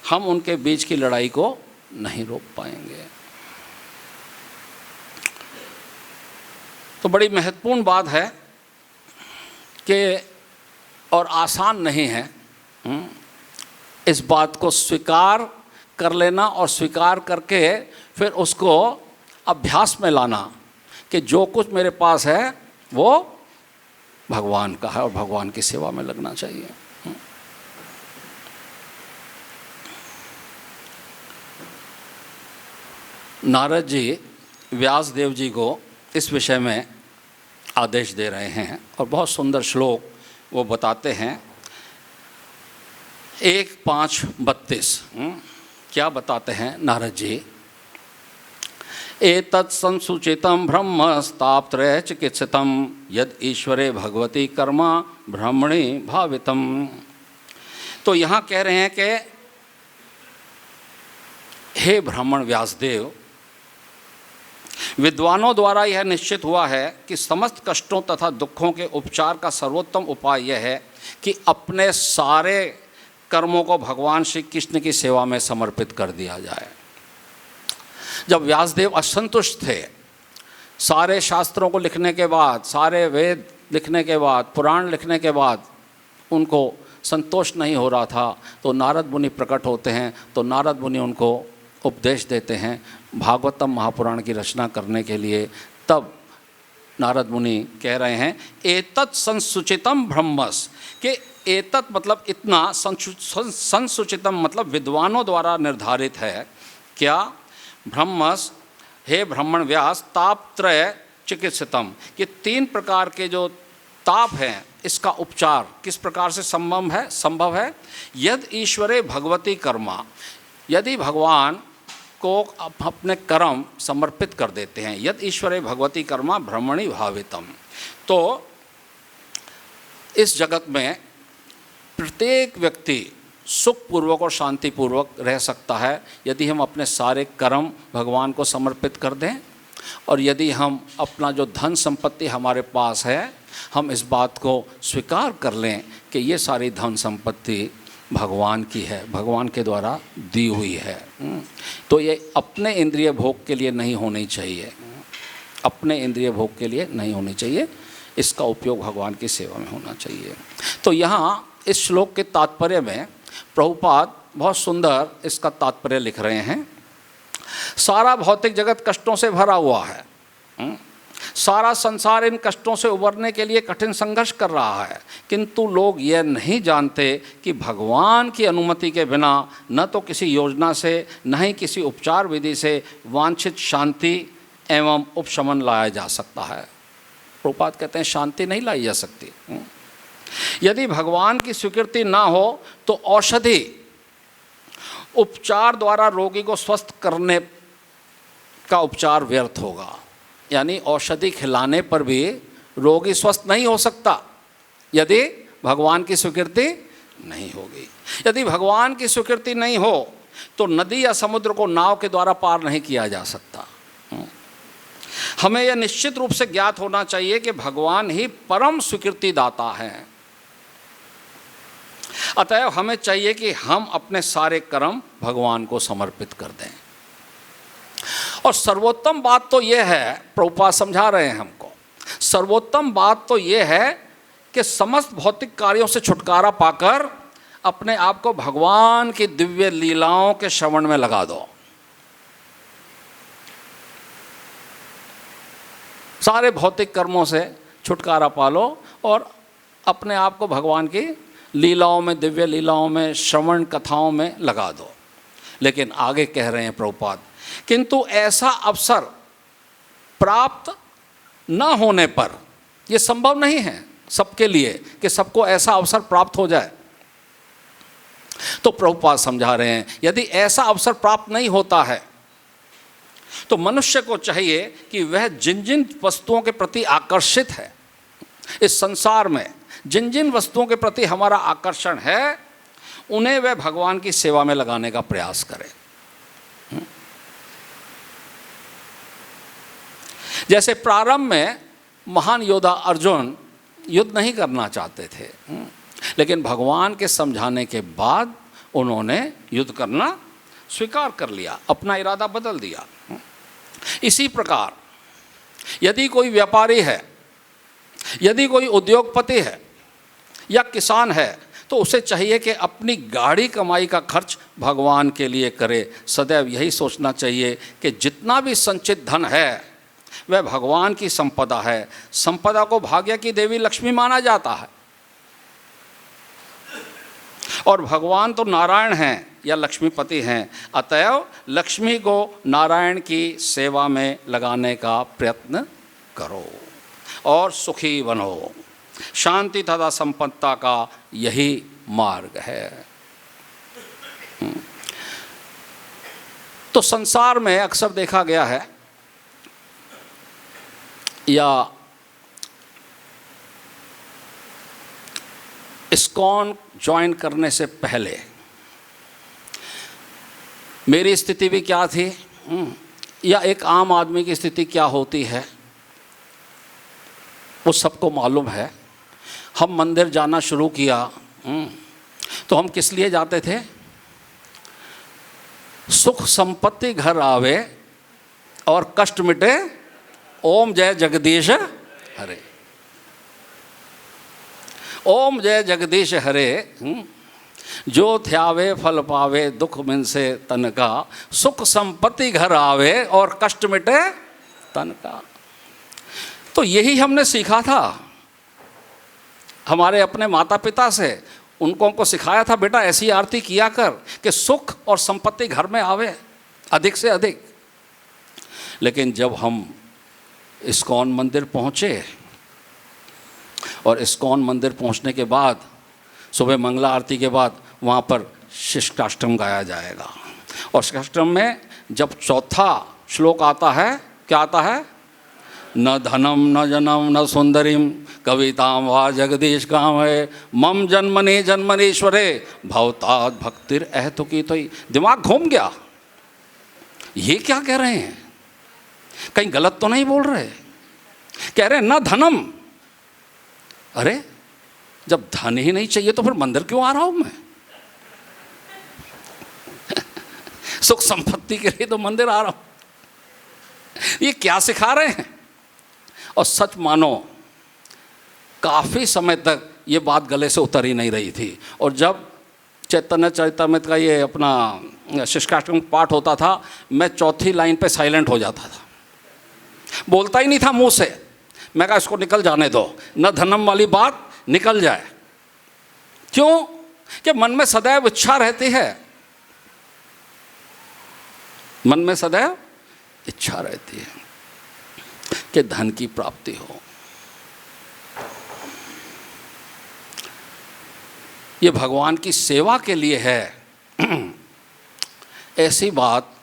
[SPEAKER 1] हम उनके बीच की लड़ाई को नहीं रोक पाएंगे। तो बड़ी महत्वपूर्ण बात है कि और आसान नहीं है इस बात को स्वीकार कर लेना और स्वीकार करके फिर उसको अभ्यास में लाना कि जो कुछ मेरे पास है वो भगवान का है और भगवान की सेवा में लगना चाहिए। नारद जी व्यास देव जी को इस विषय में आदेश दे रहे हैं और बहुत सुंदर श्लोक वो बताते हैं। 1:5-32 क्या बताते हैं नारद जी? एतत् संसूचितं ब्रह्म स्थापत्रय चिकित्सितं यद ईश्वरे भगवती कर्मा ब्रह्मणि भावितम। तो यहाँ कह रहे हैं कि हे ब्राह्मण व्यासदेव, विद्वानों द्वारा यह निश्चित हुआ है कि समस्त कष्टों तथा दुखों के उपचार का सर्वोत्तम उपाय यह है कि अपने सारे कर्मों को भगवान श्री कृष्ण की सेवा में समर्पित कर दिया जाए। जब व्यासदेव असंतुष्ट थे, सारे शास्त्रों को लिखने के बाद, सारे वेद लिखने के बाद, पुराण लिखने के बाद उनको संतोष नहीं हो रहा था, तो नारद मुनि प्रकट होते हैं। तो नारद मुनि उनको उपदेश देते हैं भागवतम महापुराण की रचना करने के लिए। तब नारद मुनि कह रहे हैं एतत् संसुचितम ब्रह्मस, कि एतत् मतलब इतना, संसुचितम मतलब विद्वानों द्वारा निर्धारित है। क्या? ब्रह्मस, हे ब्राह्मण व्यास, तापत्रय चिकित्सितम, कि 3 प्रकार के जो ताप हैं इसका उपचार किस प्रकार से संभव है। यद ईश्वरे भगवती कर्मा, यदि भगवान को अपने कर्म समर्पित कर देते हैं। यद ईश्वरे भगवती कर्मा ब्रह्मणि भावितम। तो इस जगत में प्रत्येक व्यक्ति सुखपूर्वक और शांतिपूर्वक रह सकता है यदि हम अपने सारे कर्म भगवान को समर्पित कर दें, और यदि हम अपना जो धन संपत्ति हमारे पास है हम इस बात को स्वीकार कर लें कि ये सारी धन संपत्ति भगवान की है, भगवान के द्वारा दी हुई है। तो ये अपने इंद्रिय भोग के लिए नहीं होनी चाहिए, अपने इंद्रिय भोग के लिए नहीं होनी चाहिए, इसका उपयोग भगवान की सेवा में होना चाहिए। तो यहाँ इस श्लोक के तात्पर्य में प्रभुपाद बहुत सुंदर इसका तात्पर्य लिख रहे हैं। सारा भौतिक जगत कष्टों से भरा हुआ है, सारा संसार इन कष्टों से उबरने के लिए कठिन संघर्ष कर रहा है, किंतु लोग यह नहीं जानते कि भगवान की अनुमति के बिना न तो किसी योजना से न ही किसी उपचार विधि से वांछित शांति एवं उपशमन लाया जा सकता है। प्रभुपाद कहते हैं शांति नहीं लाई जा सकती। यदि भगवान की स्वीकृति ना हो तो औषधि उपचार द्वारा रोगी को स्वस्थ करने का उपचार व्यर्थ होगा। यानी औषधि खिलाने पर भी रोगी स्वस्थ नहीं हो सकता यदि भगवान की स्वीकृति नहीं होगी। यदि भगवान की स्वीकृति नहीं हो तो नदी या समुद्र को नाव के द्वारा पार नहीं किया जा सकता। हमें यह निश्चित रूप से ज्ञात होना चाहिए कि भगवान ही परम स्वीकृति दाता हैं। अतएव हमें चाहिए कि हम अपने सारे कर्म भगवान को समर्पित कर दें। और सर्वोत्तम बात तो यह है, प्रभुपाद समझा रहे हैं हमको, सर्वोत्तम बात तो यह है कि समस्त भौतिक कार्यों से छुटकारा पाकर अपने आप को भगवान की दिव्य लीलाओं के श्रवण में लगा दो। सारे भौतिक कर्मों से छुटकारा पालो और अपने आप को भगवान की लीलाओं में, दिव्य लीलाओं में, श्रवण कथाओं में लगा दो। लेकिन आगे कह रहे हैं प्रभुपाद, किंतु ऐसा अवसर प्राप्त न होने पर, यह संभव नहीं है सबके लिए कि सबको ऐसा अवसर प्राप्त हो जाए। तो प्रभुपाद समझा रहे हैं, यदि ऐसा अवसर प्राप्त नहीं होता है तो मनुष्य को चाहिए कि वह जिन जिन वस्तुओं के प्रति आकर्षित है, इस संसार में जिन जिन वस्तुओं के प्रति हमारा आकर्षण है, उन्हें वह भगवान की सेवा में लगाने का प्रयास करे। जैसे प्रारंभ में महान योद्धा अर्जुन युद्ध नहीं करना चाहते थे, लेकिन भगवान के समझाने के बाद उन्होंने युद्ध करना स्वीकार कर लिया, अपना इरादा बदल दिया। इसी प्रकार यदि कोई व्यापारी है, यदि कोई उद्योगपति है या किसान है, तो उसे चाहिए कि अपनी गाढ़ी कमाई का खर्च भगवान के लिए करे। सदैव यही सोचना चाहिए कि जितना भी संचित धन है वह भगवान की संपदा है। संपदा को भाग्य की देवी लक्ष्मी माना जाता है, और भगवान तो नारायण हैं या लक्ष्मीपति हैं। अतएव लक्ष्मी को नारायण की सेवा में लगाने का प्रयत्न करो और सुखी बनो। शांति तथा संपन्नता का यही मार्ग है। तो संसार में अक्सर देखा गया है, या इस्कॉन ज्वाइन करने से पहले मेरी स्थिति भी क्या थी, या एक आम आदमी की स्थिति क्या होती है, वो सबको मालूम है। हम मंदिर जाना शुरू किया तो हम किस लिए जाते थे? सुख संपत्ति घर आवे और कष्ट मिटे, ओम जय जगदीश हरे। ओम जय जगदीश हरे, जो ध्यावे फल पावे, दुख मिन से तन का, सुख संपत्ति घर आवे और कष्ट मिटे तन का। तो यही हमने सीखा था हमारे अपने माता पिता से। उनको हमको सिखाया था, बेटा ऐसी आरती किया कर कि सुख और संपत्ति घर में आवे अधिक से अधिक। लेकिन जब हम इस्कॉन मंदिर पहुँचे, और इस्कॉन मंदिर पहुँचने के बाद सुबह मंगला आरती के बाद वहाँ पर शिष्टाष्टम गाया जाएगा, और शिष्टाष्टम में जब चौथा श्लोक आता है, क्या आता है? न धनम न जनम न सुंदरीम कविताम वा जगदीश काम है, मम जन्मने जन्मनेश्वरे भवताद भक्तिर अहतुकी। तो दिमाग घूम गया, ये क्या कह रहे हैं? कहीं गलत तो नहीं बोल रहे? कह रहे हैं न धनम। अरे जब धन ही नहीं चाहिए तो फिर मंदिर क्यों आ रहा हूं मैं? सुख संपत्ति के लिए तो मंदिर आ रहा हूं। ये क्या सिखा रहे हैं? और सच मानो काफ़ी समय तक ये बात गले से उतर ही नहीं रही थी। और जब चैतन्य चरितामृत का ये अपना शिष्टाष्टकम पाठ होता था, मैं चौथी लाइन पे साइलेंट हो जाता था, बोलता ही नहीं था मुंह से। मैं कहा इसको निकल जाने दो, न धनम वाली बात निकल जाए। क्यों? कि मन में सदैव इच्छा रहती है, मन में सदैव इच्छा रहती है कि धन की प्राप्ति हो। ये भगवान की सेवा के लिए है। ऐसी बात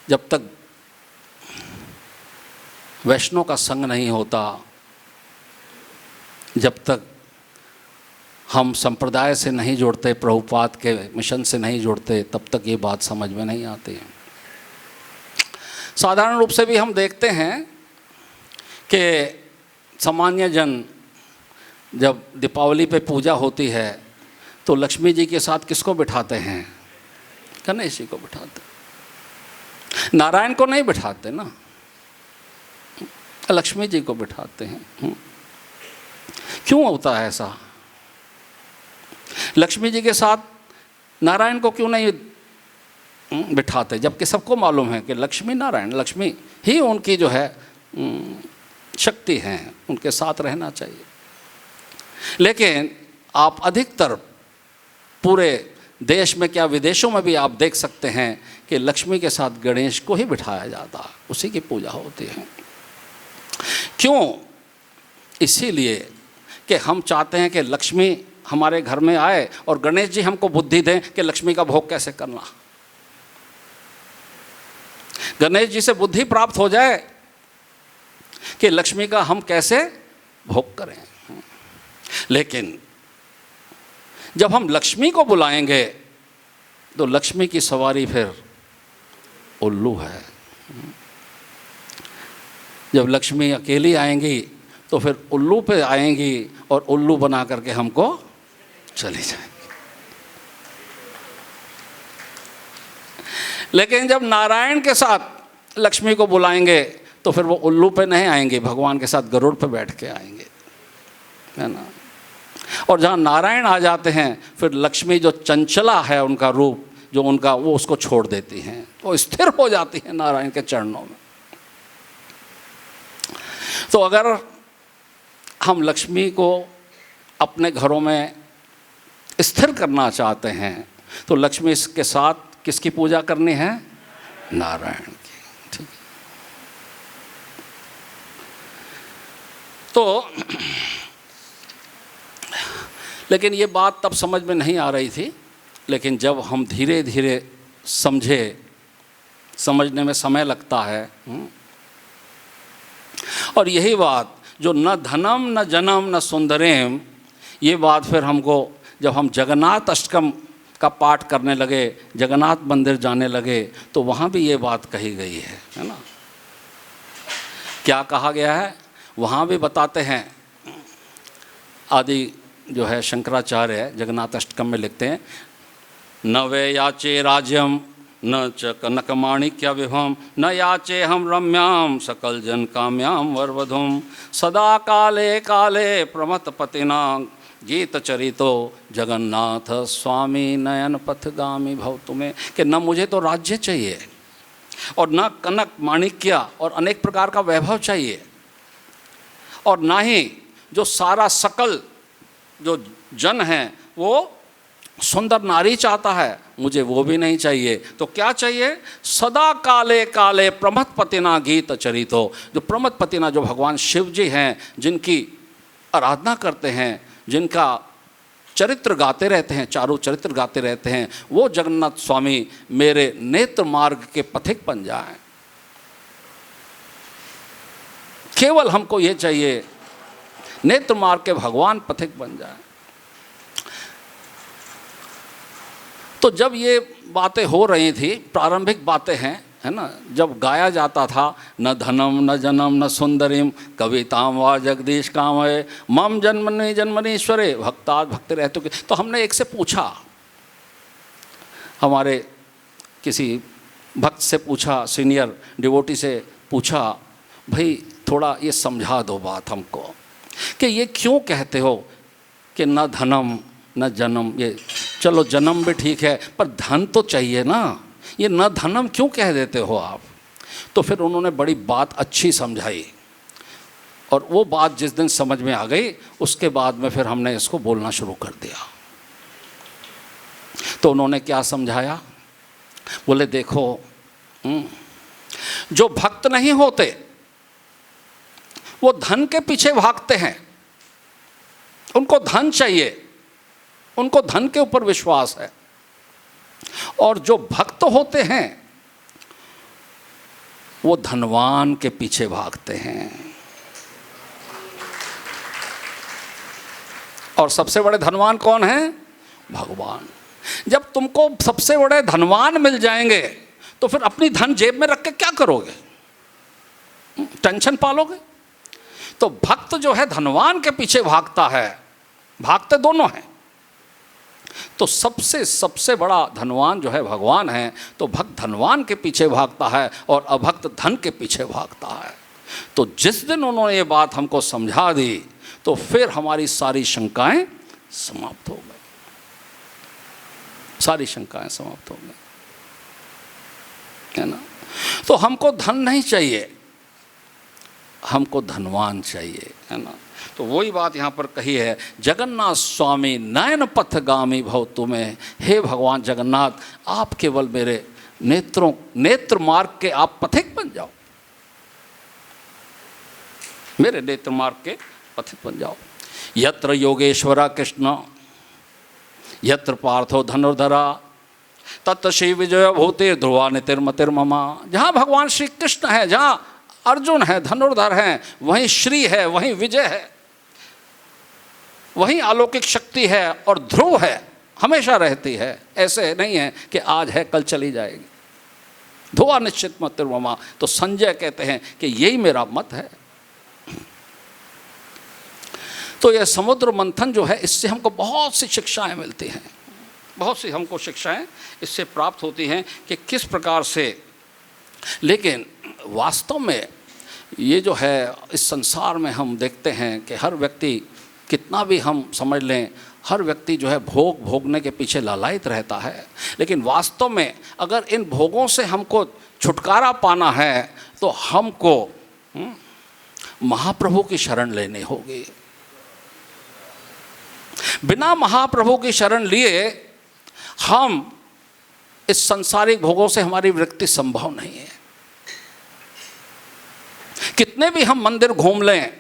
[SPEAKER 1] जब तक वैष्णव का संग नहीं होता, जब तक हम संप्रदाय से नहीं जुड़ते, प्रभुपाद के मिशन से नहीं जुड़ते, तब तक ये बात समझ में नहीं आती है। साधारण रूप से भी हम देखते हैं कि सामान्य जन जब दीपावली पे पूजा होती है तो लक्ष्मी जी के साथ किसको बिठाते हैं? गणेश जी को बिठाते, नारायण को नहीं बिठाते ना, लक्ष्मी जी को बिठाते हैं। क्यों होता है ऐसा? लक्ष्मी जी के साथ नारायण को क्यों नहीं बिठाते, जबकि सबको मालूम है कि लक्ष्मी नारायण, लक्ष्मी ही उनकी जो है शक्ति है, उनके साथ रहना चाहिए। लेकिन आप अधिकतर पूरे देश में क्या विदेशों में भी आप देख सकते हैं कि लक्ष्मी के साथ गणेश को ही बिठाया जाता है, उसी की पूजा होती है। क्यों? इसीलिए कि हम चाहते हैं कि लक्ष्मी हमारे घर में आए और गणेश जी हमको बुद्धि दें कि लक्ष्मी का भोग कैसे करना। गणेश जी से बुद्धि प्राप्त हो जाए कि लक्ष्मी का हम कैसे भोग करें। लेकिन जब हम लक्ष्मी को बुलाएंगे तो लक्ष्मी की सवारी फिर उल्लू है। जब लक्ष्मी अकेली आएंगी तो फिर उल्लू पे आएंगी और उल्लू बना करके हमको चली जाएंगी। लेकिन जब नारायण के साथ लक्ष्मी को बुलाएंगे तो फिर वो उल्लू पे नहीं आएंगे, भगवान के साथ गरुड़ पे बैठ के आएंगे, है ना। और जहाँ नारायण आ जाते हैं फिर लक्ष्मी जो चंचला है उनका रूप, जो उनका, वो उसको छोड़ देती हैं, वो स्थिर हो जाती है नारायण के चरणों में। तो अगर हम लक्ष्मी को अपने घरों में स्थिर करना चाहते हैं तो लक्ष्मी के साथ किसकी पूजा करनी है? नारायण की। ठीक है। तो लेकिन ये बात तब समझ में नहीं आ रही थी, लेकिन जब हम धीरे धीरे समझे, समझने में समय लगता है। और यही बात जो न धनम न जनम न सुंदरेम, ये बात फिर हमको जब हम जगन्नाथ अष्टकम का पाठ करने लगे, जगन्नाथ मंदिर जाने लगे, तो वहाँ भी ये बात कही गई है ना। क्या कहा गया है वहाँ भी बताते हैं। आदि जो है शंकराचार्य जगन्नाथ अष्टकम में लिखते हैं, न वे याचे राज्यम न च कनकमाणिक्य विभम न याचे हम रम्याम सकल जन काम्याम वरवधुम सदा काले काले प्रमथ पतिना गीत चरितो जगन्नाथ स्वामी नयन पथगामी भव तुम्हें। कि न मुझे तो राज्य चाहिए और न कनक माणिक्य और अनेक प्रकार का वैभव चाहिए, और ना ही जो सारा सकल जो जन है वो सुंदर नारी चाहता है, मुझे वो भी नहीं चाहिए। तो क्या चाहिए? सदा काले काले प्रमथ पतिना गीत चरितो। जो प्रमथ पतिना जो भगवान शिव जी हैं, जिनकी आराधना करते हैं, जिनका चरित्र गाते रहते हैं, चारों चरित्र गाते रहते हैं, वो जगन्नाथ स्वामी मेरे नेत्र मार्ग के पथिक बन जाएं। केवल हमको ये चाहिए, नेत्र मार्ग के भगवान पथिक बन जाएं। तो जब ये बातें हो रही थी, प्रारंभिक बातें हैं, है ना, जब गाया जाता था न धनम न जनम न सुंदरीम कविताम वा जगदीश कामय मम जन्मनि जन्मनीश्वरे भक्तात् भक्ति रहतु। तो हमने एक से पूछा, हमारे किसी भक्त से पूछा, सीनियर डिवोटी से पूछा, भाई थोड़ा ये समझा दो बात हमको कि ये क्यों कहते हो कि न धनम न जन्म। ये चलो जन्म भी ठीक है, पर धन तो चाहिए ना, ये न धनम क्यों कह देते हो आप? तो फिर उन्होंने बड़ी बात अच्छी समझाई, और वो बात जिस दिन समझ में आ गई उसके बाद में फिर हमने इसको बोलना शुरू कर दिया। तो उन्होंने क्या समझाया? बोले देखो, जो भक्त नहीं होते वो धन के पीछे भागते हैं, उनको धन चाहिए, उनको धन के ऊपर विश्वास है। और जो भक्त होते हैं वो धनवान के पीछे भागते हैं। और सबसे बड़े धनवान कौन है? भगवान। जब तुमको सबसे बड़े धनवान मिल जाएंगे तो फिर अपनी धन जेब में रख के क्या करोगे? टेंशन पालोगे। तो भक्त जो है धनवान के पीछे भागता है, भागते दोनों हैं। तो सबसे बड़ा धनवान जो है भगवान है, तो भक्त धनवान के पीछे भागता है और अभक्त धन के पीछे भागता है। तो जिस दिन उन्होंने ये बात हमको समझा दी तो फिर हमारी सारी शंकाएं समाप्त हो गई, सारी शंकाएं समाप्त हो गई, है ना। तो हमको धन नहीं चाहिए, हमको धनवान चाहिए, है ना। तो वही बात यहाँ पर कही है, जगन्नाथ स्वामी नयन पथगामी भव तुम्हें। हे भगवान जगन्नाथ, आप केवल मेरे नेत्र मार्ग के आप पथिक बन जाओ, मेरे नेत्र मार्ग के पथिक बन जाओ। यत्र योगेश्वरा कृष्ण यत्र पार्थो धनुर्धरा तत् श्री विजय भूते ध्रुवा नितिर्मतिर्ममा। जहाँ भगवान श्री कृष्ण है, जहाँ अर्जुन है, धनुर्धर हैं, वहीं श्री है, वहीं विजय है, वहीं अलौकिक शक्ति है और ध्रुव है, हमेशा रहती है। ऐसे नहीं है कि आज है कल चली जाएगी। ध्रुवा निश्चित मतिर्ममा। तो संजय कहते हैं कि यही मेरा मत है। तो यह समुद्र मंथन जो है, इससे हमको बहुत सी शिक्षाएं मिलती हैं, बहुत सी हमको शिक्षाएं इससे प्राप्त होती हैं कि किस प्रकार से। लेकिन वास्तव में ये जो है, इस संसार में हम देखते हैं कि हर व्यक्ति, कितना भी हम समझ लें, हर व्यक्ति जो है भोगने के पीछे लालायित रहता है। लेकिन वास्तव में अगर इन भोगों से हमको छुटकारा पाना है तो हमको महाप्रभु की शरण लेनी होगी। बिना महाप्रभु की शरण लिए हम इस सांसारिक भोगों से हमारी वृत्ति संभव नहीं है। कितने भी हम मंदिर घूम लें,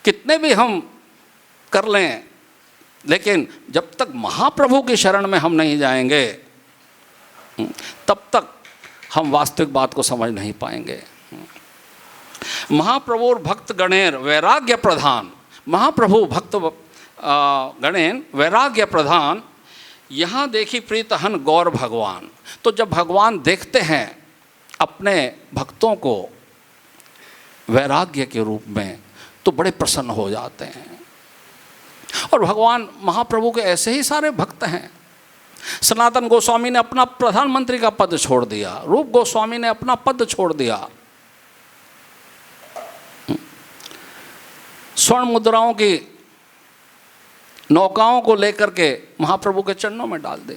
[SPEAKER 1] कितने भी हम कर लें, लेकिन जब तक महाप्रभु की शरण में हम नहीं जाएंगे तब तक हम वास्तविक बात को समझ नहीं पाएंगे। महाप्रभु भक्त गणेर वैराग्य प्रधान, महाप्रभु भक्त गणेन वैराग्य प्रधान। यहाँ देखी प्रीतहन गौर भगवान। तो जब भगवान देखते हैं अपने भक्तों को वैराग्य के रूप में तो बड़े प्रसन्न हो जाते हैं। और भगवान महाप्रभु के ऐसे ही सारे भक्त हैं। सनातन गोस्वामी ने अपना प्रधानमंत्री का पद छोड़ दिया, रूप गोस्वामी ने अपना पद छोड़ दिया, स्वर्ण मुद्राओं की नौकाओं को लेकर के महाप्रभु के चरणों में डाल दें।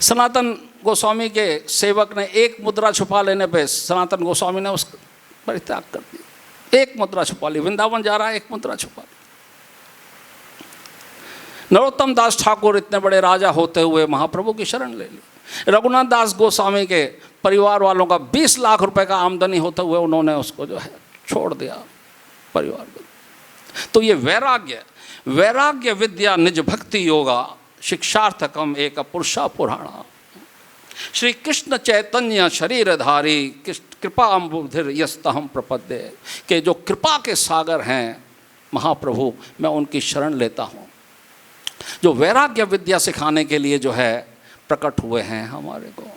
[SPEAKER 1] सनातन गोस्वामी के सेवक ने एक मुद्रा छुपा लेने पे सनातन गोस्वामी ने उसका परित्याग कर दिया। एक मुद्रा छुपा ली, वृंदावन जा रहा है, एक मुद्रा छुपा ली। नरोत्तम दास ठाकुर इतने बड़े राजा होते हुए महाप्रभु की शरण ले ली। रघुनाथ दास गोस्वामी के परिवार वालों का 20 लाख रुपए का आमदनी होते हुए उन्होंने उसको जो है छोड़ दिया परिवार को। तो ये वैराग्य विद्या निज भक्ति योगा शिक्षार्थकम एक पुरुषा पुराणा। श्री कृष्ण चैतन्य शरीरधारी कृपा अम्बुधिर यस्तहम प्रपद्ये, के जो कृपा के सागर हैं महाप्रभु, मैं उनकी शरण लेता हूँ, जो वैराग्य विद्या सिखाने के लिए जो है प्रकट हुए हैं हमारे को।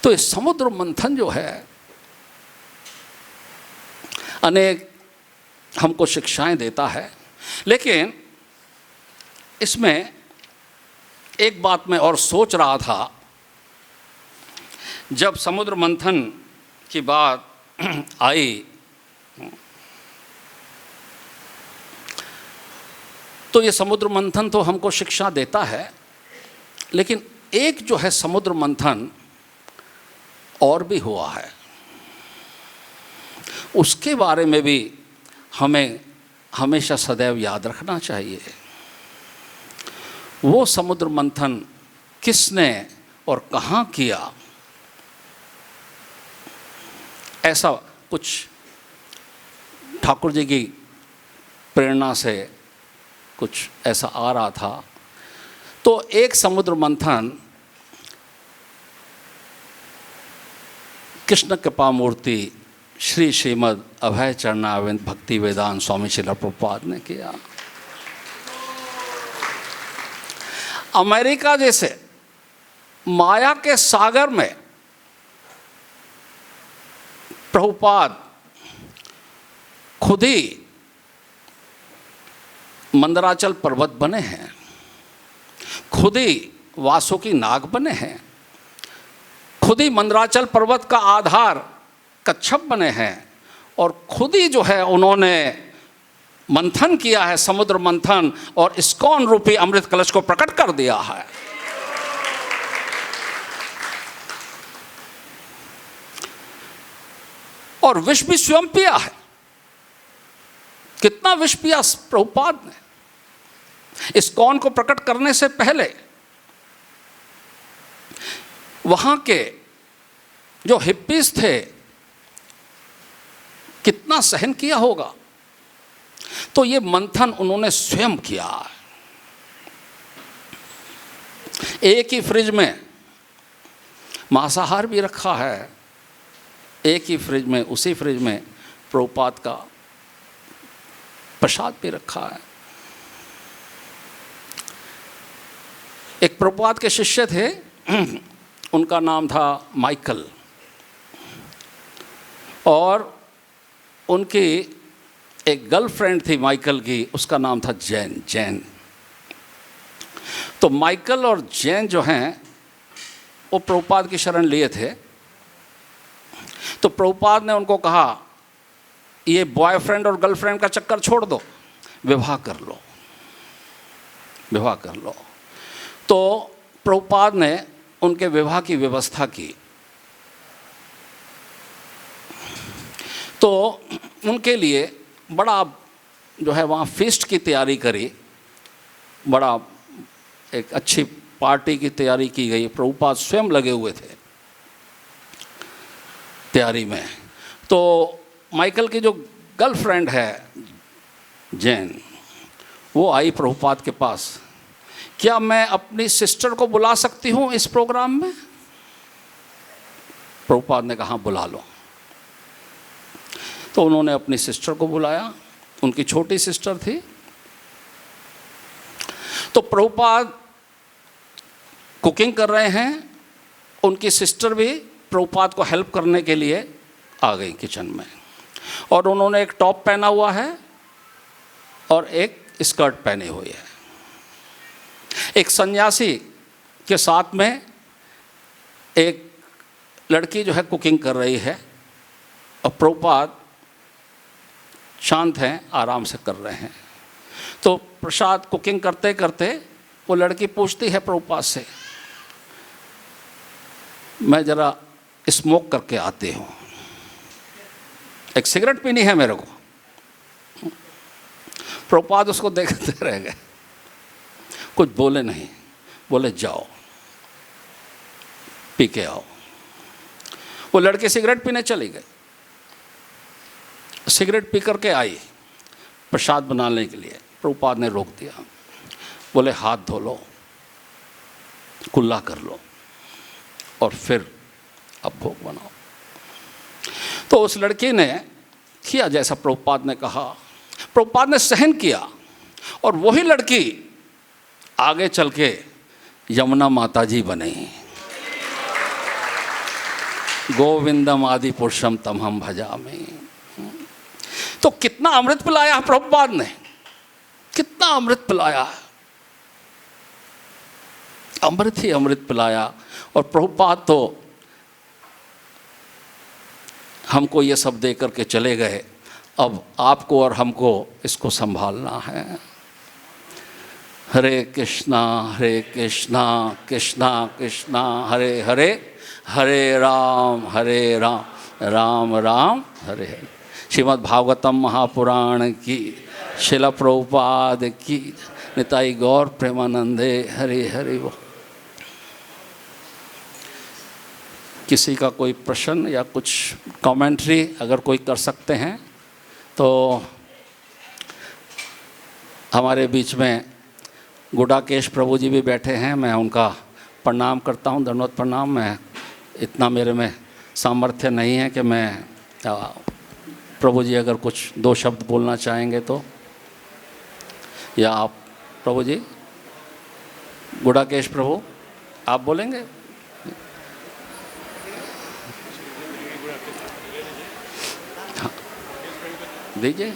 [SPEAKER 1] तो इस समुद्र मंथन जो है अनेक हमको शिक्षाएं देता है। लेकिन इसमें एक बात मैं और सोच रहा था, जब समुद्र मंथन की बात आई तो ये समुद्र मंथन तो हमको शिक्षा देता है, लेकिन एक जो है समुद्र मंथन और भी हुआ है, उसके बारे में भी हमें हमेशा सदैव याद रखना चाहिए। वो समुद्र मंथन किसने और कहाँ किया, ऐसा कुछ ठाकुर जी की प्रेरणा से कुछ ऐसा आ रहा था। तो एक समुद्र मंथन कृष्ण कृपा मूर्ति श्री श्रीमद् अभय चरणारविंद भक्ति वेदांत स्वामी श्रील प्रभुपाद ने किया। अमेरिका जैसे माया के सागर में प्रभुपाद खुद ही मंदराचल पर्वत बने हैं, खुद ही वासुकी नाग बने हैं, खुद ही मंदराचल पर्वत का आधार कच्छप बने हैं, और खुद ही जो है उन्होंने मंथन किया है, समुद्र मंथन, और इस्कॉन रूपी अमृत कलश को प्रकट कर दिया है। और विष भी स्वयं पिया है। कितना विष पिया प्रभुपाद ने इस्कॉन को प्रकट करने से पहले। वहां के जो हिप्पीज थे कितना सहन किया होगा। तो ये मंथन उन्होंने स्वयं किया। एक ही फ्रिज में मांसाहार भी रखा है, एक ही फ्रिज में, उसी फ्रिज में प्रभुपाद का प्रसाद भी रखा है। एक प्रभुपाद के शिष्य थे, उनका नाम था माइकल, और उनकी एक गर्लफ्रेंड थी माइकल की, उसका नाम था जैन। तो माइकल और जैन जो हैं वो प्रभुपाद की शरण लिए थे। तो प्रभुपाद ने उनको कहा, ये बॉयफ्रेंड और गर्लफ्रेंड का चक्कर छोड़ दो, विवाह कर लो, विवाह कर लो। तो प्रभुपाद ने उनके विवाह की व्यवस्था की। तो उनके लिए बड़ा जो है वहाँ फीस्ट की तैयारी करी, बड़ा एक अच्छी पार्टी की तैयारी की गई। प्रभुपाद स्वयं लगे हुए थे तैयारी में। तो माइकल की जो गर्लफ्रेंड है जैन, वो आई प्रभुपाद के पास, क्या मैं अपनी सिस्टर को बुला सकती हूँ इस प्रोग्राम में? प्रभुपाद ने कहा बुला लो। तो उन्होंने अपनी सिस्टर को बुलाया, उनकी छोटी सिस्टर थी। तो प्रभुपाद कुकिंग कर रहे हैं, उनकी सिस्टर भी प्रभुपाद को हेल्प करने के लिए आ गई किचन में, और उन्होंने एक टॉप पहना हुआ है और एक स्कर्ट पहनी हुई है। एक सन्यासी के साथ में एक लड़की जो है कुकिंग कर रही है, और प्रभुपाद शांत हैं, आराम से कर रहे हैं। तो प्रसाद कुकिंग करते करते वो लड़की पूछती है प्रभुपाद से, मैं ज़रा स्मोक करके आती हूँ, एक सिगरेट पीनी है मेरे को। प्रभुपाद उसको देखते रह गए, कुछ बोले नहीं। बोले जाओ पी के आओ। वो लड़की सिगरेट पीने चली गई। सिगरेट पी करके आई प्रसाद बनाने के लिए। प्रभुपाद ने रोक दिया, बोले हाथ धो लो, कुल्ला कर लो, और फिर अब भोग बनाओ। तो उस लड़की ने किया जैसा प्रभुपाद ने कहा। प्रभुपाद ने सहन किया, और वही लड़की आगे चल के यमुना माता जी बनी। गोविंदम आदि पुरुषम तमहम भजामि। तो कितना अमृत पिलाया प्रभुपाद ने, कितना अमृत पिलाया, अमृत ही अमृत पिलाया। और प्रभुपाद तो हमको ये सब दे करके चले गए, अब आपको और हमको इसको संभालना है। हरे कृष्णा कृष्णा कृष्णा हरे हरे, हरे राम राम राम हरे हरे। श्रीमद् भागवतम महापुराण की, शिला प्रभुपाद की, निताई गौर प्रेमानंदे हरे हरे। वो किसी का कोई प्रश्न या कुछ कमेंट्री अगर कोई कर सकते हैं तो। हमारे बीच में गुडाकेश प्रभु जी भी बैठे हैं, मैं उनका प्रणाम करता हूँ, दंडवत प्रणाम। मैं इतना मेरे में सामर्थ्य नहीं है कि मैं प्रभु जी अगर कुछ दो शब्द बोलना चाहेंगे तो, या आप प्रभु जी, गुडाकेश प्रभु आप बोलेंगे? दीजिए।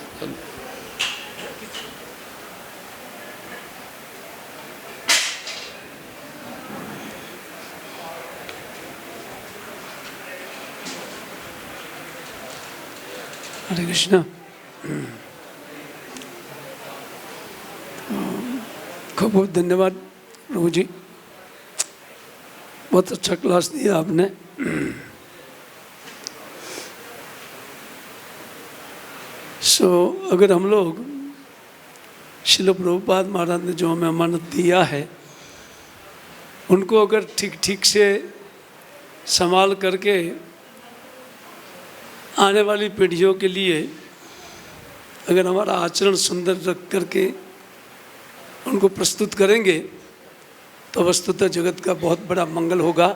[SPEAKER 2] हरे कृष्णा। खूब बहुत धन्यवाद प्रभु जी, बहुत अच्छा क्लास दिया आपने। अगर हम लोग श्रील प्रभुपाद महाराज ने जो हमें अमानत दिया है उनको अगर ठीक ठीक से संभाल करके आने वाली पीढ़ियों के लिए अगर हमारा आचरण सुंदर रख करके उनको प्रस्तुत करेंगे तो वस्तुतः जगत का बहुत बड़ा मंगल होगा।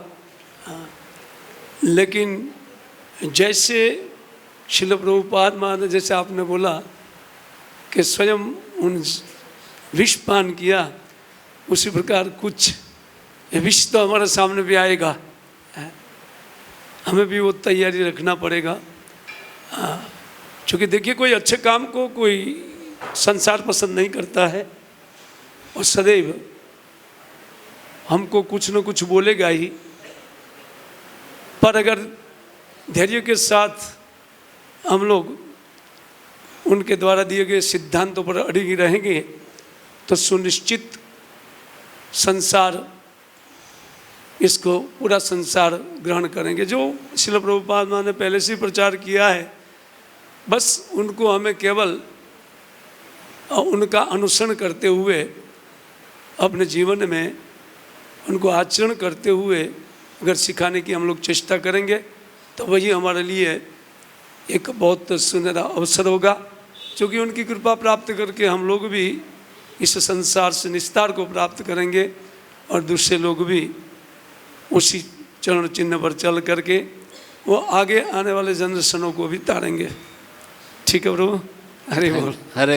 [SPEAKER 2] लेकिन जैसे श्रील प्रभुपाद महाराज, जैसे आपने बोला कि स्वयं उन विष पान किया, उसी प्रकार कुछ विष तो हमारे सामने भी आएगा, हमें भी वो तैयारी रखना पड़ेगा। क्योंकि देखिए कोई अच्छे काम को कोई संसार पसंद नहीं करता है और सदैव हमको कुछ न कुछ बोलेगा ही। पर अगर धैर्य के साथ हम लोग उनके द्वारा दिए गए सिद्धांतों पर अड़िग रहेंगे तो सुनिश्चित संसार, इसको पूरा संसार ग्रहण करेंगे। जो श्रील प्रभुपाद महाराज ने पहले से प्रचार किया है, बस उनको हमें केवल उनका अनुसरण करते हुए अपने जीवन में उनको आचरण करते हुए अगर सिखाने की हम लोग चेष्टा करेंगे तो वही हमारे लिए एक बहुत सुनहरा अवसर होगा। क्योंकि उनकी कृपा प्राप्त करके हम लोग भी इस संसार से निस्तार को प्राप्त करेंगे और दूसरे लोग भी उसी चरण चिन्ह पर चल करके वो आगे आने वाले जनरेशनों को भी तारेंगे। ठीक है प्रभु, हरे बोल।
[SPEAKER 1] हरे